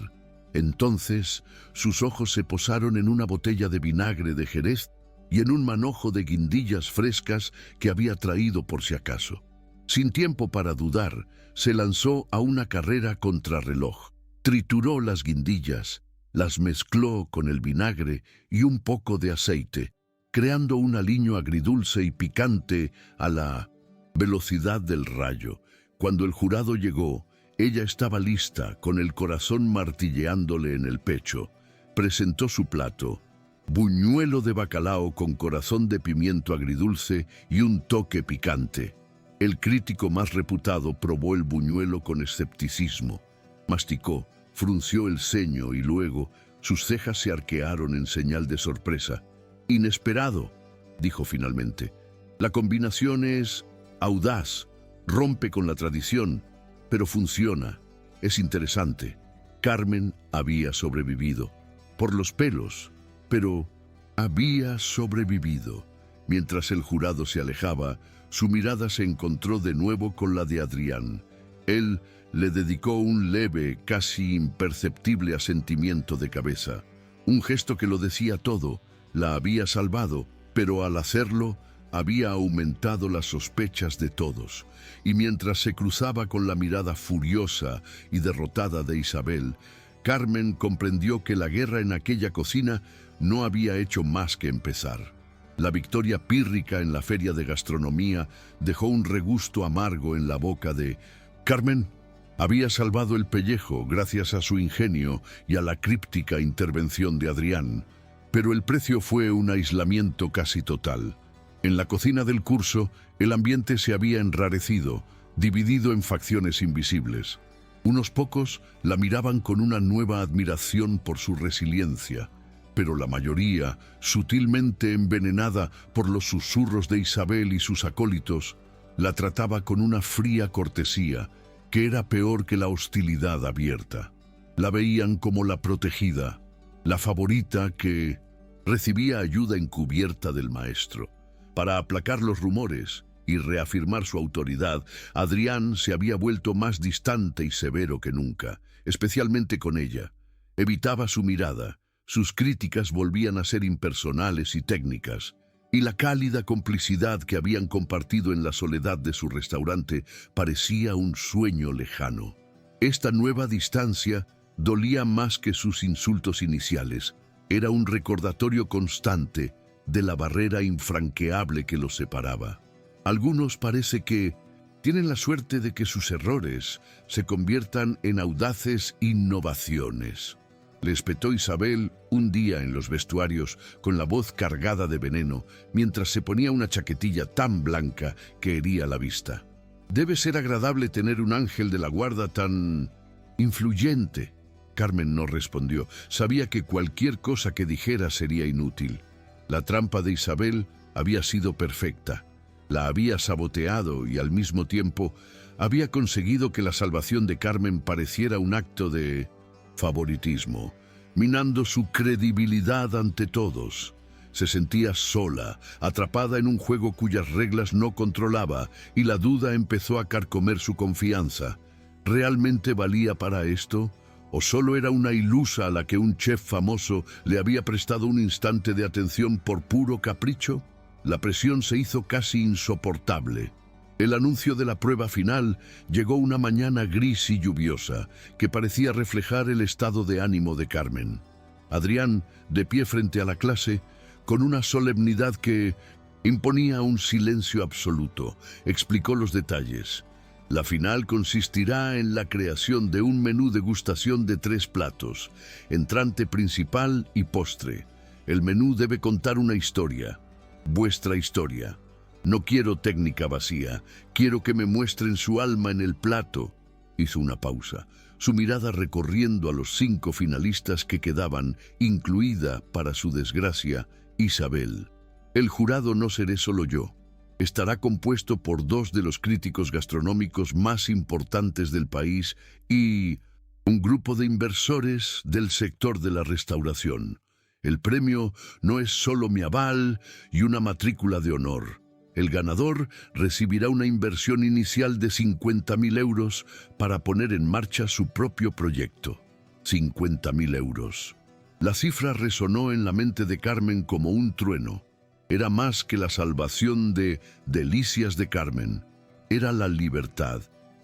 Entonces, sus ojos se posaron en una botella de vinagre de Jerez y en un manojo de guindillas frescas que había traído por si acaso. Sin tiempo para dudar, se lanzó a una carrera contrarreloj. Trituró las guindillas, las mezcló con el vinagre y un poco de aceite, creando un aliño agridulce y picante a la velocidad del rayo. Cuando el jurado llegó, ella estaba lista, con el corazón martilleándole en el pecho. Presentó su plato, buñuelo de bacalao con corazón de pimiento agridulce y un toque picante. El crítico más reputado probó el buñuelo con escepticismo. Masticó, frunció el ceño y luego sus cejas se arquearon en señal de sorpresa. «Inesperado», dijo finalmente. «La combinación es audaz, rompe con la tradición, pero funciona. Es interesante». Carmen había sobrevivido. Por los pelos, pero había sobrevivido. Mientras el jurado se alejaba, su mirada se encontró de nuevo con la de Adrián. Él le dedicó un leve, casi imperceptible asentimiento de cabeza. Un gesto que lo decía todo. La había salvado, pero al hacerlo, había aumentado las sospechas de todos. Y mientras se cruzaba con la mirada furiosa y derrotada de Isabel, Carmen comprendió que la guerra en aquella cocina no había hecho más que empezar. La victoria pírrica en la feria de gastronomía dejó un regusto amargo en la boca de Carmen. Había salvado el pellejo gracias a su ingenio y a la críptica intervención de Adrián, pero el precio fue un aislamiento casi total. En la cocina del curso, el ambiente se había enrarecido, dividido en facciones invisibles. Unos pocos la miraban con una nueva admiración por su resiliencia, pero la mayoría, sutilmente envenenada por los susurros de Isabel y sus acólitos, la trataba con una fría cortesía que era peor que la hostilidad abierta. La veían como la protegida, la favorita que recibía ayuda encubierta del maestro. Para aplacar los rumores y reafirmar su autoridad, Adrián se había vuelto más distante y severo que nunca, especialmente con ella. Evitaba su mirada, sus críticas volvían a ser impersonales y técnicas, y la cálida complicidad que habían compartido en la soledad de su restaurante parecía un sueño lejano. Esta nueva distancia dolía más que sus insultos iniciales. Era un recordatorio constante de la barrera infranqueable que los separaba. Algunos parece que tienen la suerte de que sus errores se conviertan en audaces innovaciones. Le espetó Isabel un día en los vestuarios con la voz cargada de veneno mientras se ponía una chaquetilla tan blanca que hería la vista. Debe ser agradable tener un ángel de la guarda tan influyente. Carmen no respondió. Sabía que cualquier cosa que dijera sería inútil. La trampa de Isabel había sido perfecta. La había saboteado y al mismo tiempo había conseguido que la salvación de Carmen pareciera un acto de favoritismo, minando su credibilidad ante todos. Se sentía sola, atrapada en un juego cuyas reglas no controlaba, y la duda empezó a carcomer su confianza. ¿Realmente valía para esto? ¿O solo era una ilusa a la que un chef famoso le había prestado un instante de atención por puro capricho? La presión se hizo casi insoportable. El anuncio de la prueba final llegó una mañana gris y lluviosa, que parecía reflejar el estado de ánimo de Carmen. Adrián, de pie frente a la clase, con una solemnidad que imponía un silencio absoluto, explicó los detalles. La final consistirá en la creación de un menú degustación de 3 platos, entrante principal y postre. El menú debe contar una historia, vuestra historia. No quiero técnica vacía, quiero que me muestren su alma en el plato. Hizo una pausa, su mirada recorriendo a los 5 finalistas que quedaban, incluida, para su desgracia, Isabel. El jurado no seré solo yo. Estará compuesto por 2 de los críticos gastronómicos más importantes del país y un grupo de inversores del sector de la restauración. El premio no es solo mi aval y una matrícula de honor. El ganador recibirá una inversión inicial de 50.000 euros para poner en marcha su propio proyecto. 50.000 euros. La cifra resonó en la mente de Carmen como un trueno. Era más que la salvación de Delicias de Carmen. Era la libertad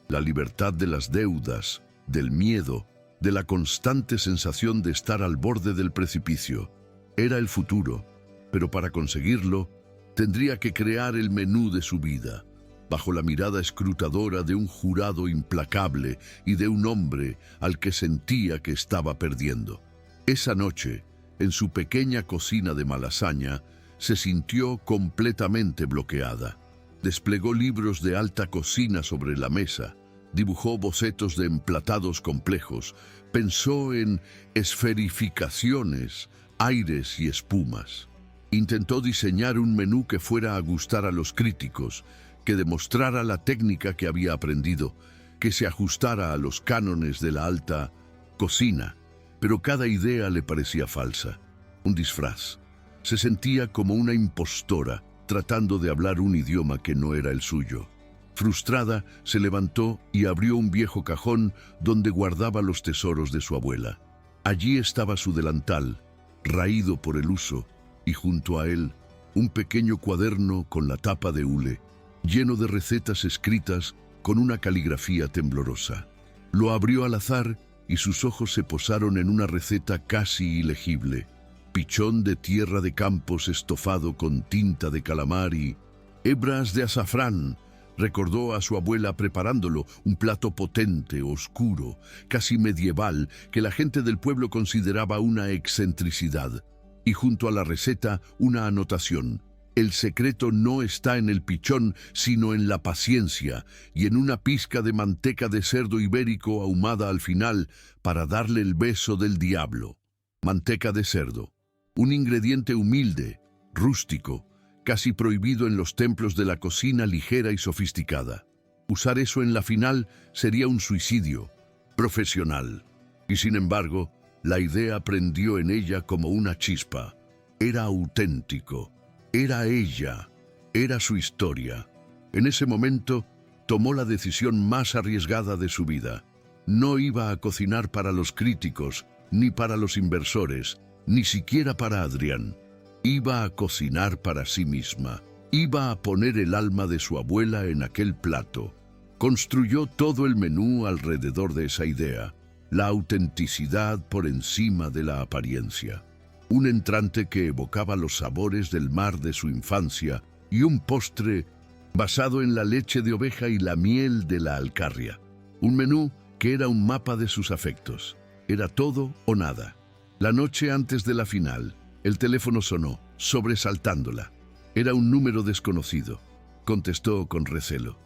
de las deudas, del miedo, de la constante sensación de estar al borde del precipicio. Era el futuro, pero para conseguirlo, tendría que crear el menú de su vida, bajo la mirada escrutadora de un jurado implacable y de un hombre al que sentía que estaba perdiendo. Esa noche, en su pequeña cocina de Malasaña, se sintió completamente bloqueada. Desplegó libros de alta cocina sobre la mesa, dibujó bocetos de emplatados complejos, pensó en esferificaciones, aires y espumas. Intentó diseñar un menú que fuera a gustar a los críticos, que demostrara la técnica que había aprendido, que se ajustara a los cánones de la alta cocina, pero cada idea le parecía falsa, un disfraz. Se sentía como una impostora, tratando de hablar un idioma que no era el suyo. Frustrada, se levantó y abrió un viejo cajón donde guardaba los tesoros de su abuela. Allí estaba su delantal, raído por el uso, y junto a él, un pequeño cuaderno con la tapa de hule, lleno de recetas escritas con una caligrafía temblorosa. Lo abrió al azar y sus ojos se posaron en una receta casi ilegible. pichón de tierra de campos estofado con tinta de calamar y hebras de azafrán. Recordó a su abuela preparándolo, un plato potente, oscuro, casi medieval, que la gente del pueblo consideraba una excentricidad. Y junto a la receta, una anotación: el secreto no está en el pichón, sino en la paciencia y en una pizca de manteca de cerdo ibérico ahumada al final para darle el beso del diablo. Manteca de cerdo, un ingrediente humilde, rústico, casi prohibido en los templos de la cocina ligera y sofisticada. Usar eso en la final sería un suicidio profesional. Y sin embargo, la idea prendió en ella como una chispa. Era auténtico. Era ella. Era su historia. En ese momento, tomó la decisión más arriesgada de su vida. No iba a cocinar para los críticos, ni para los inversores, ni siquiera para Adrián. Iba a cocinar para sí misma. Iba a poner el alma de su abuela en aquel plato. Construyó todo el menú alrededor de esa idea. La autenticidad por encima de la apariencia. Un entrante que evocaba los sabores del mar de su infancia y un postre basado en la leche de oveja y la miel de la alcarria. Un menú que era un mapa de sus afectos. Era todo o nada. La noche antes de la final, el teléfono sonó, sobresaltándola. Era un número desconocido. Contestó con recelo.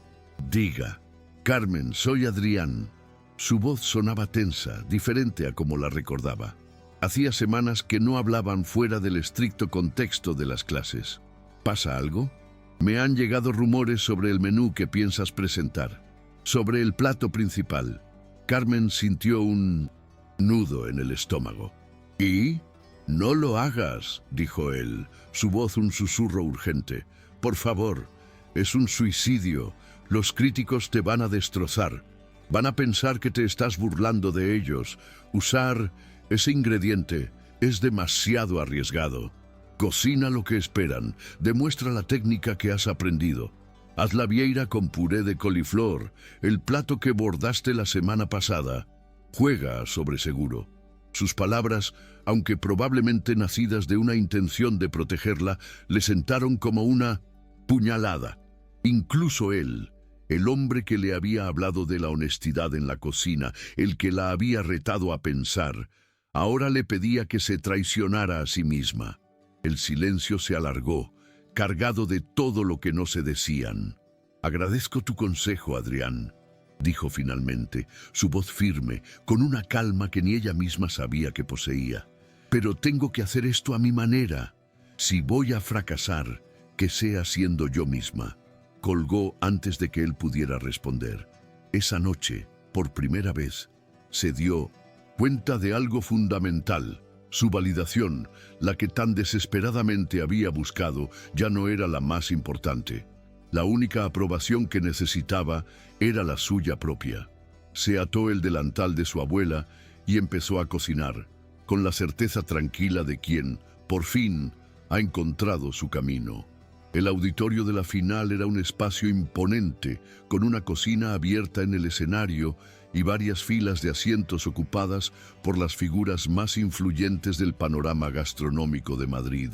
«Diga». «Carmen, soy Adrián». Su voz sonaba tensa, diferente a como la recordaba. Hacía semanas que no hablaban fuera del estricto contexto de las clases. «¿Pasa algo?» «Me han llegado rumores sobre el menú que piensas presentar, sobre el plato principal». Carmen sintió un nudo en el estómago. «¿Y?» «No lo hagas», dijo él, su voz un susurro urgente. «Por favor, es un suicidio. Los críticos te van a destrozar. Van a pensar que te estás burlando de ellos. Usar ese ingrediente es demasiado arriesgado. Cocina lo que esperan. Demuestra la técnica que has aprendido. Haz la vieira con puré de coliflor, el plato que bordaste la semana pasada. Juega sobre seguro». Sus palabras, aunque probablemente nacidas de una intención de protegerla, le sentaron como una puñalada. Incluso él, el hombre que le había hablado de la honestidad en la cocina, el que la había retado a pensar, ahora le pedía que se traicionara a sí misma. El silencio se alargó, cargado de todo lo que no se decían. «Agradezco tu consejo, Adrián», dijo finalmente, su voz firme, con una calma que ni ella misma sabía que poseía. «Pero tengo que hacer esto a mi manera. Si voy a fracasar, que sea siendo yo misma». Colgó antes de que él pudiera responder. Esa noche, por primera vez, se dio cuenta de algo fundamental. Su validación, la que tan desesperadamente había buscado, ya no era la más importante. La única aprobación que necesitaba era la suya propia. Se ató el delantal de su abuela y empezó a cocinar, con la certeza tranquila de quien, por fin, ha encontrado su camino. El auditorio de la final era un espacio imponente, con una cocina abierta en el escenario y varias filas de asientos ocupadas por las figuras más influyentes del panorama gastronómico de Madrid.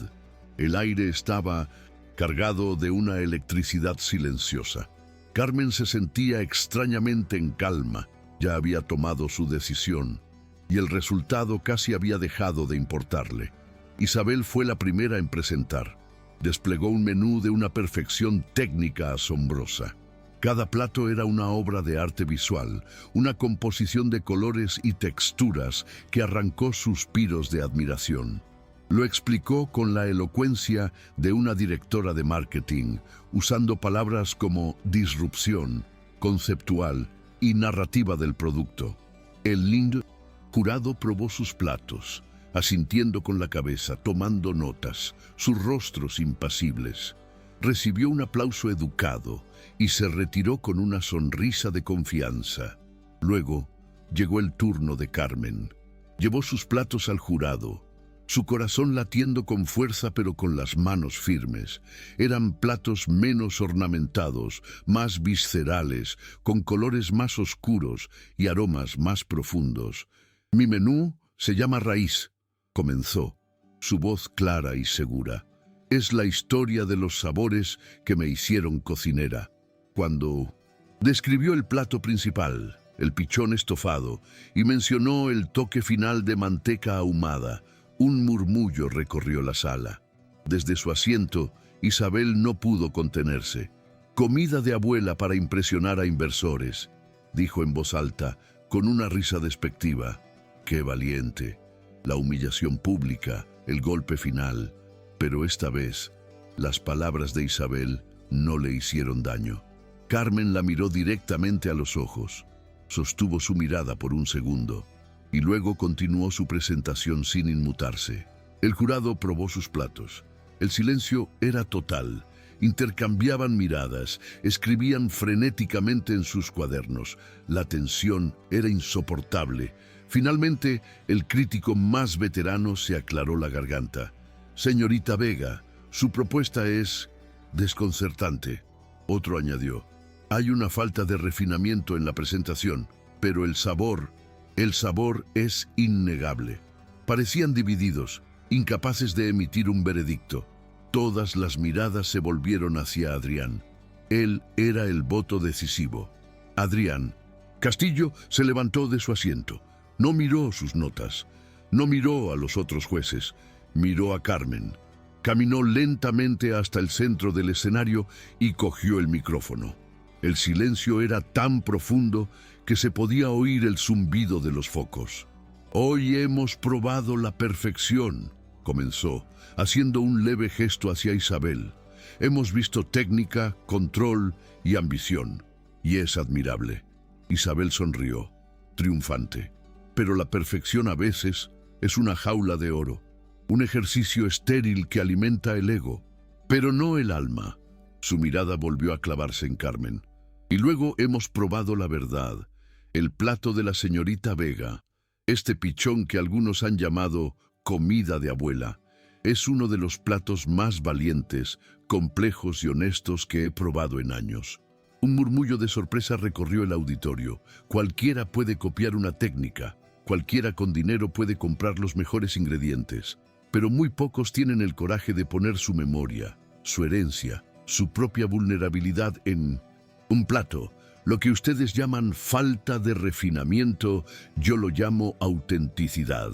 El aire estaba cargado de una electricidad silenciosa. Carmen se sentía extrañamente en calma, ya había tomado su decisión, y el resultado casi había dejado de importarle. Isabel fue la primera en presentar. Desplegó un menú de una perfección técnica asombrosa. Cada plato era una obra de arte visual, una composición de colores y texturas que arrancó suspiros de admiración. Lo explicó con la elocuencia de una directora de marketing, usando palabras como disrupción, conceptual y narrativa del producto. El lindo jurado probó sus platos, asintiendo con la cabeza, tomando notas, sus rostros impasibles. Recibió un aplauso educado y se retiró con una sonrisa de confianza. Luego llegó el turno de Carmen. Llevó sus platos al jurado, su corazón latiendo con fuerza pero con las manos firmes. Eran platos menos ornamentados, más viscerales, con colores más oscuros y aromas más profundos. «Mi menú se llama Raíz», comenzó. su voz clara y segura. Es la historia de los sabores que me hicieron cocinera. Cuando describió el plato principal, el pichón estofado, y mencionó el toque final de manteca ahumada, un murmullo recorrió la sala. Desde su asiento, Isabel no pudo contenerse. «Comida de abuela para impresionar a inversores», dijo en voz alta, con una risa despectiva. «Qué valiente. La humillación pública, el golpe final». Pero esta vez, las palabras de Isabel no le hicieron daño. Carmen la miró directamente a los ojos. Sostuvo su mirada por un segundo y luego continuó su presentación sin inmutarse. El jurado probó sus platos. El silencio era total. Intercambiaban miradas, escribían frenéticamente en sus cuadernos. La tensión era insoportable. Finalmente, el crítico más veterano se aclaró la garganta. «Señorita Vega, su propuesta es desconcertante». Otro añadió: «Hay una falta de refinamiento en la presentación, pero el sabor es innegable». Parecían divididos, incapaces de emitir un veredicto. Todas las miradas se volvieron hacia Adrián. Él era el voto decisivo. Adrián. Castillo se levantó de su asiento. No miró sus notas. No miró a los otros jueces. Miró a Carmen. Caminó lentamente hasta el centro del escenario y cogió el micrófono. El silencio era tan profundo que se podía oír el zumbido de los focos. «Hoy hemos probado la perfección», comenzó, haciendo un leve gesto hacia Isabel. «Hemos visto técnica, control y ambición, y es admirable». Isabel sonrió, triunfante. «Pero la perfección a veces es una jaula de oro, un ejercicio estéril que alimenta el ego, pero no el alma». Su mirada volvió a clavarse en Carmen. «Y luego hemos probado la verdad, el plato de la señorita Vega. Este pichón que algunos han llamado comida de abuela es uno de los platos más valientes, complejos y honestos que he probado en años». Un murmullo de sorpresa recorrió el auditorio. Cualquiera puede copiar una técnica, cualquiera con dinero puede comprar los mejores ingredientes, pero muy pocos tienen el coraje de poner su memoria, su herencia, su propia vulnerabilidad en un plato. Lo que ustedes llaman falta de refinamiento, yo lo llamo autenticidad.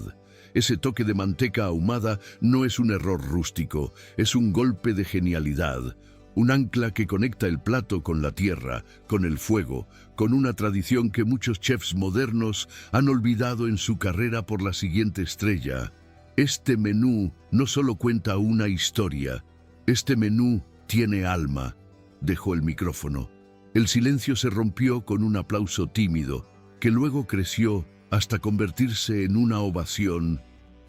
Ese toque de manteca ahumada no es un error rústico, es un golpe de genialidad, un ancla que conecta el plato con la tierra, con el fuego, con una tradición que muchos chefs modernos han olvidado en su carrera por la siguiente estrella. Este menú no solo cuenta una historia, este menú tiene alma». Dejó el micrófono. El silencio se rompió con un aplauso tímido, que luego creció hasta convertirse en una ovación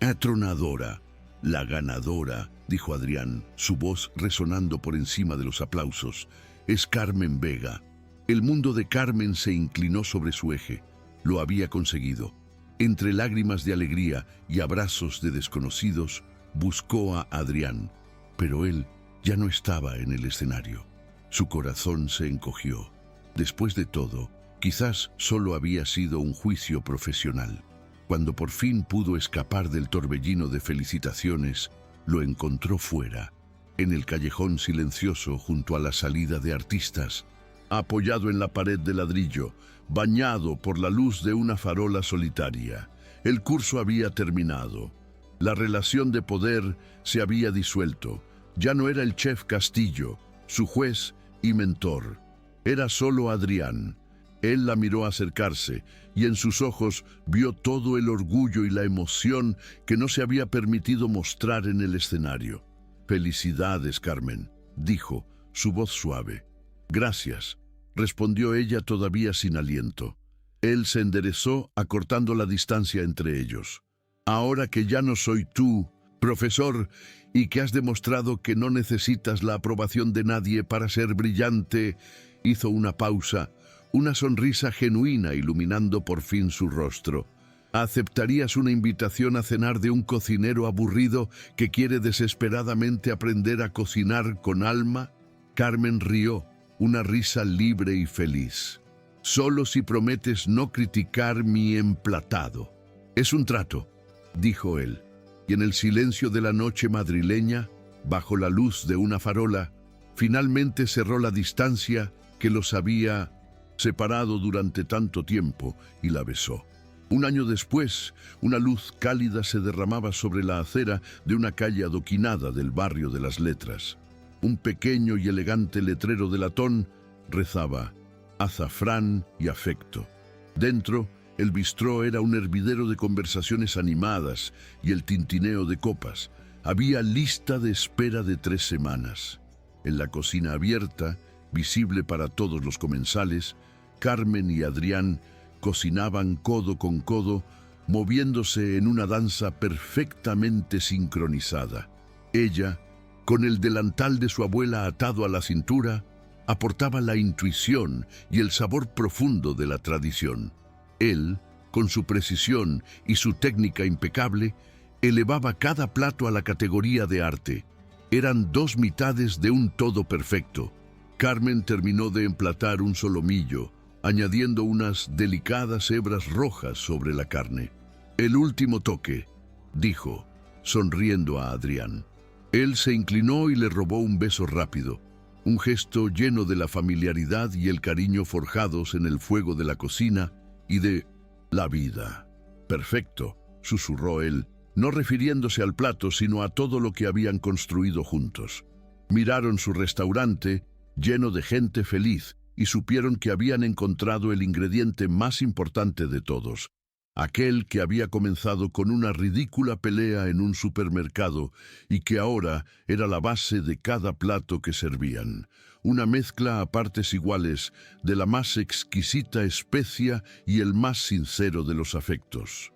atronadora. «La ganadora», dijo Adrián, su voz resonando por encima de los aplausos, «es Carmen Vega». El mundo de Carmen se inclinó sobre su eje. Lo había conseguido. Entre lágrimas de alegría y abrazos de desconocidos, buscó a Adrián, pero él ya no estaba en el escenario. Su corazón se encogió. Después de todo, quizás solo había sido un juicio profesional. Cuando por fin pudo escapar del torbellino de felicitaciones, lo encontró fuera, en el callejón silencioso junto a la salida de artistas, apoyado en la pared de ladrillo, bañado por la luz de una farola solitaria. El curso había terminado. La relación de poder se había disuelto. Ya no era el chef Castillo, su juez y mentor. Era solo Adrián. Él la miró acercarse y en sus ojos vio todo el orgullo y la emoción que no se había permitido mostrar en el escenario. «Felicidades, Carmen», dijo, su voz suave. «Gracias», respondió ella todavía sin aliento. Él se enderezó, acortando la distancia entre ellos. «Ahora que ya no soy tú, profesor, y que has demostrado que no necesitas la aprobación de nadie para ser brillante», hizo una pausa, una sonrisa genuina iluminando por fin su rostro. «¿Aceptarías una invitación a cenar de un cocinero aburrido que quiere desesperadamente aprender a cocinar con alma?» Carmen rió, una risa libre y feliz. «Solo si prometes no criticar mi emplatado». «Es un trato», dijo él. Y en el silencio de la noche madrileña, bajo la luz de una farola, finalmente cerró la distancia que los había separado durante tanto tiempo y la besó. Un año después, una luz cálida se derramaba sobre la acera de una calle adoquinada del barrio de las Letras. Un pequeño y elegante letrero de latón rezaba «Azafrán y afecto». Dentro, el bistró era un hervidero de conversaciones animadas y el tintineo de copas. Había lista de espera de 3 semanas. En la cocina abierta, visible para todos los comensales, Carmen y Adrián cocinaban codo con codo, moviéndose en una danza perfectamente sincronizada. Ella, con el delantal de su abuela atado a la cintura, aportaba la intuición y el sabor profundo de la tradición. Él, con su precisión y su técnica impecable, elevaba cada plato a la categoría de arte. Eran 2 mitades de un todo perfecto. Carmen terminó de emplatar un solomillo, añadiendo unas delicadas hebras rojas sobre la carne. «El último toque», dijo, sonriendo a Adrián. Él se inclinó y le robó un beso rápido, un gesto lleno de la familiaridad y el cariño forjados en el fuego de la cocina y de la vida. «Perfecto», susurró él, no refiriéndose al plato, sino a todo lo que habían construido juntos. Miraron su restaurante, lleno de gente feliz, y supieron que habían encontrado el ingrediente más importante de todos, aquel que había comenzado con una ridícula pelea en un supermercado y que ahora era la base de cada plato que servían, una mezcla a partes iguales de la más exquisita especia y el más sincero de los afectos.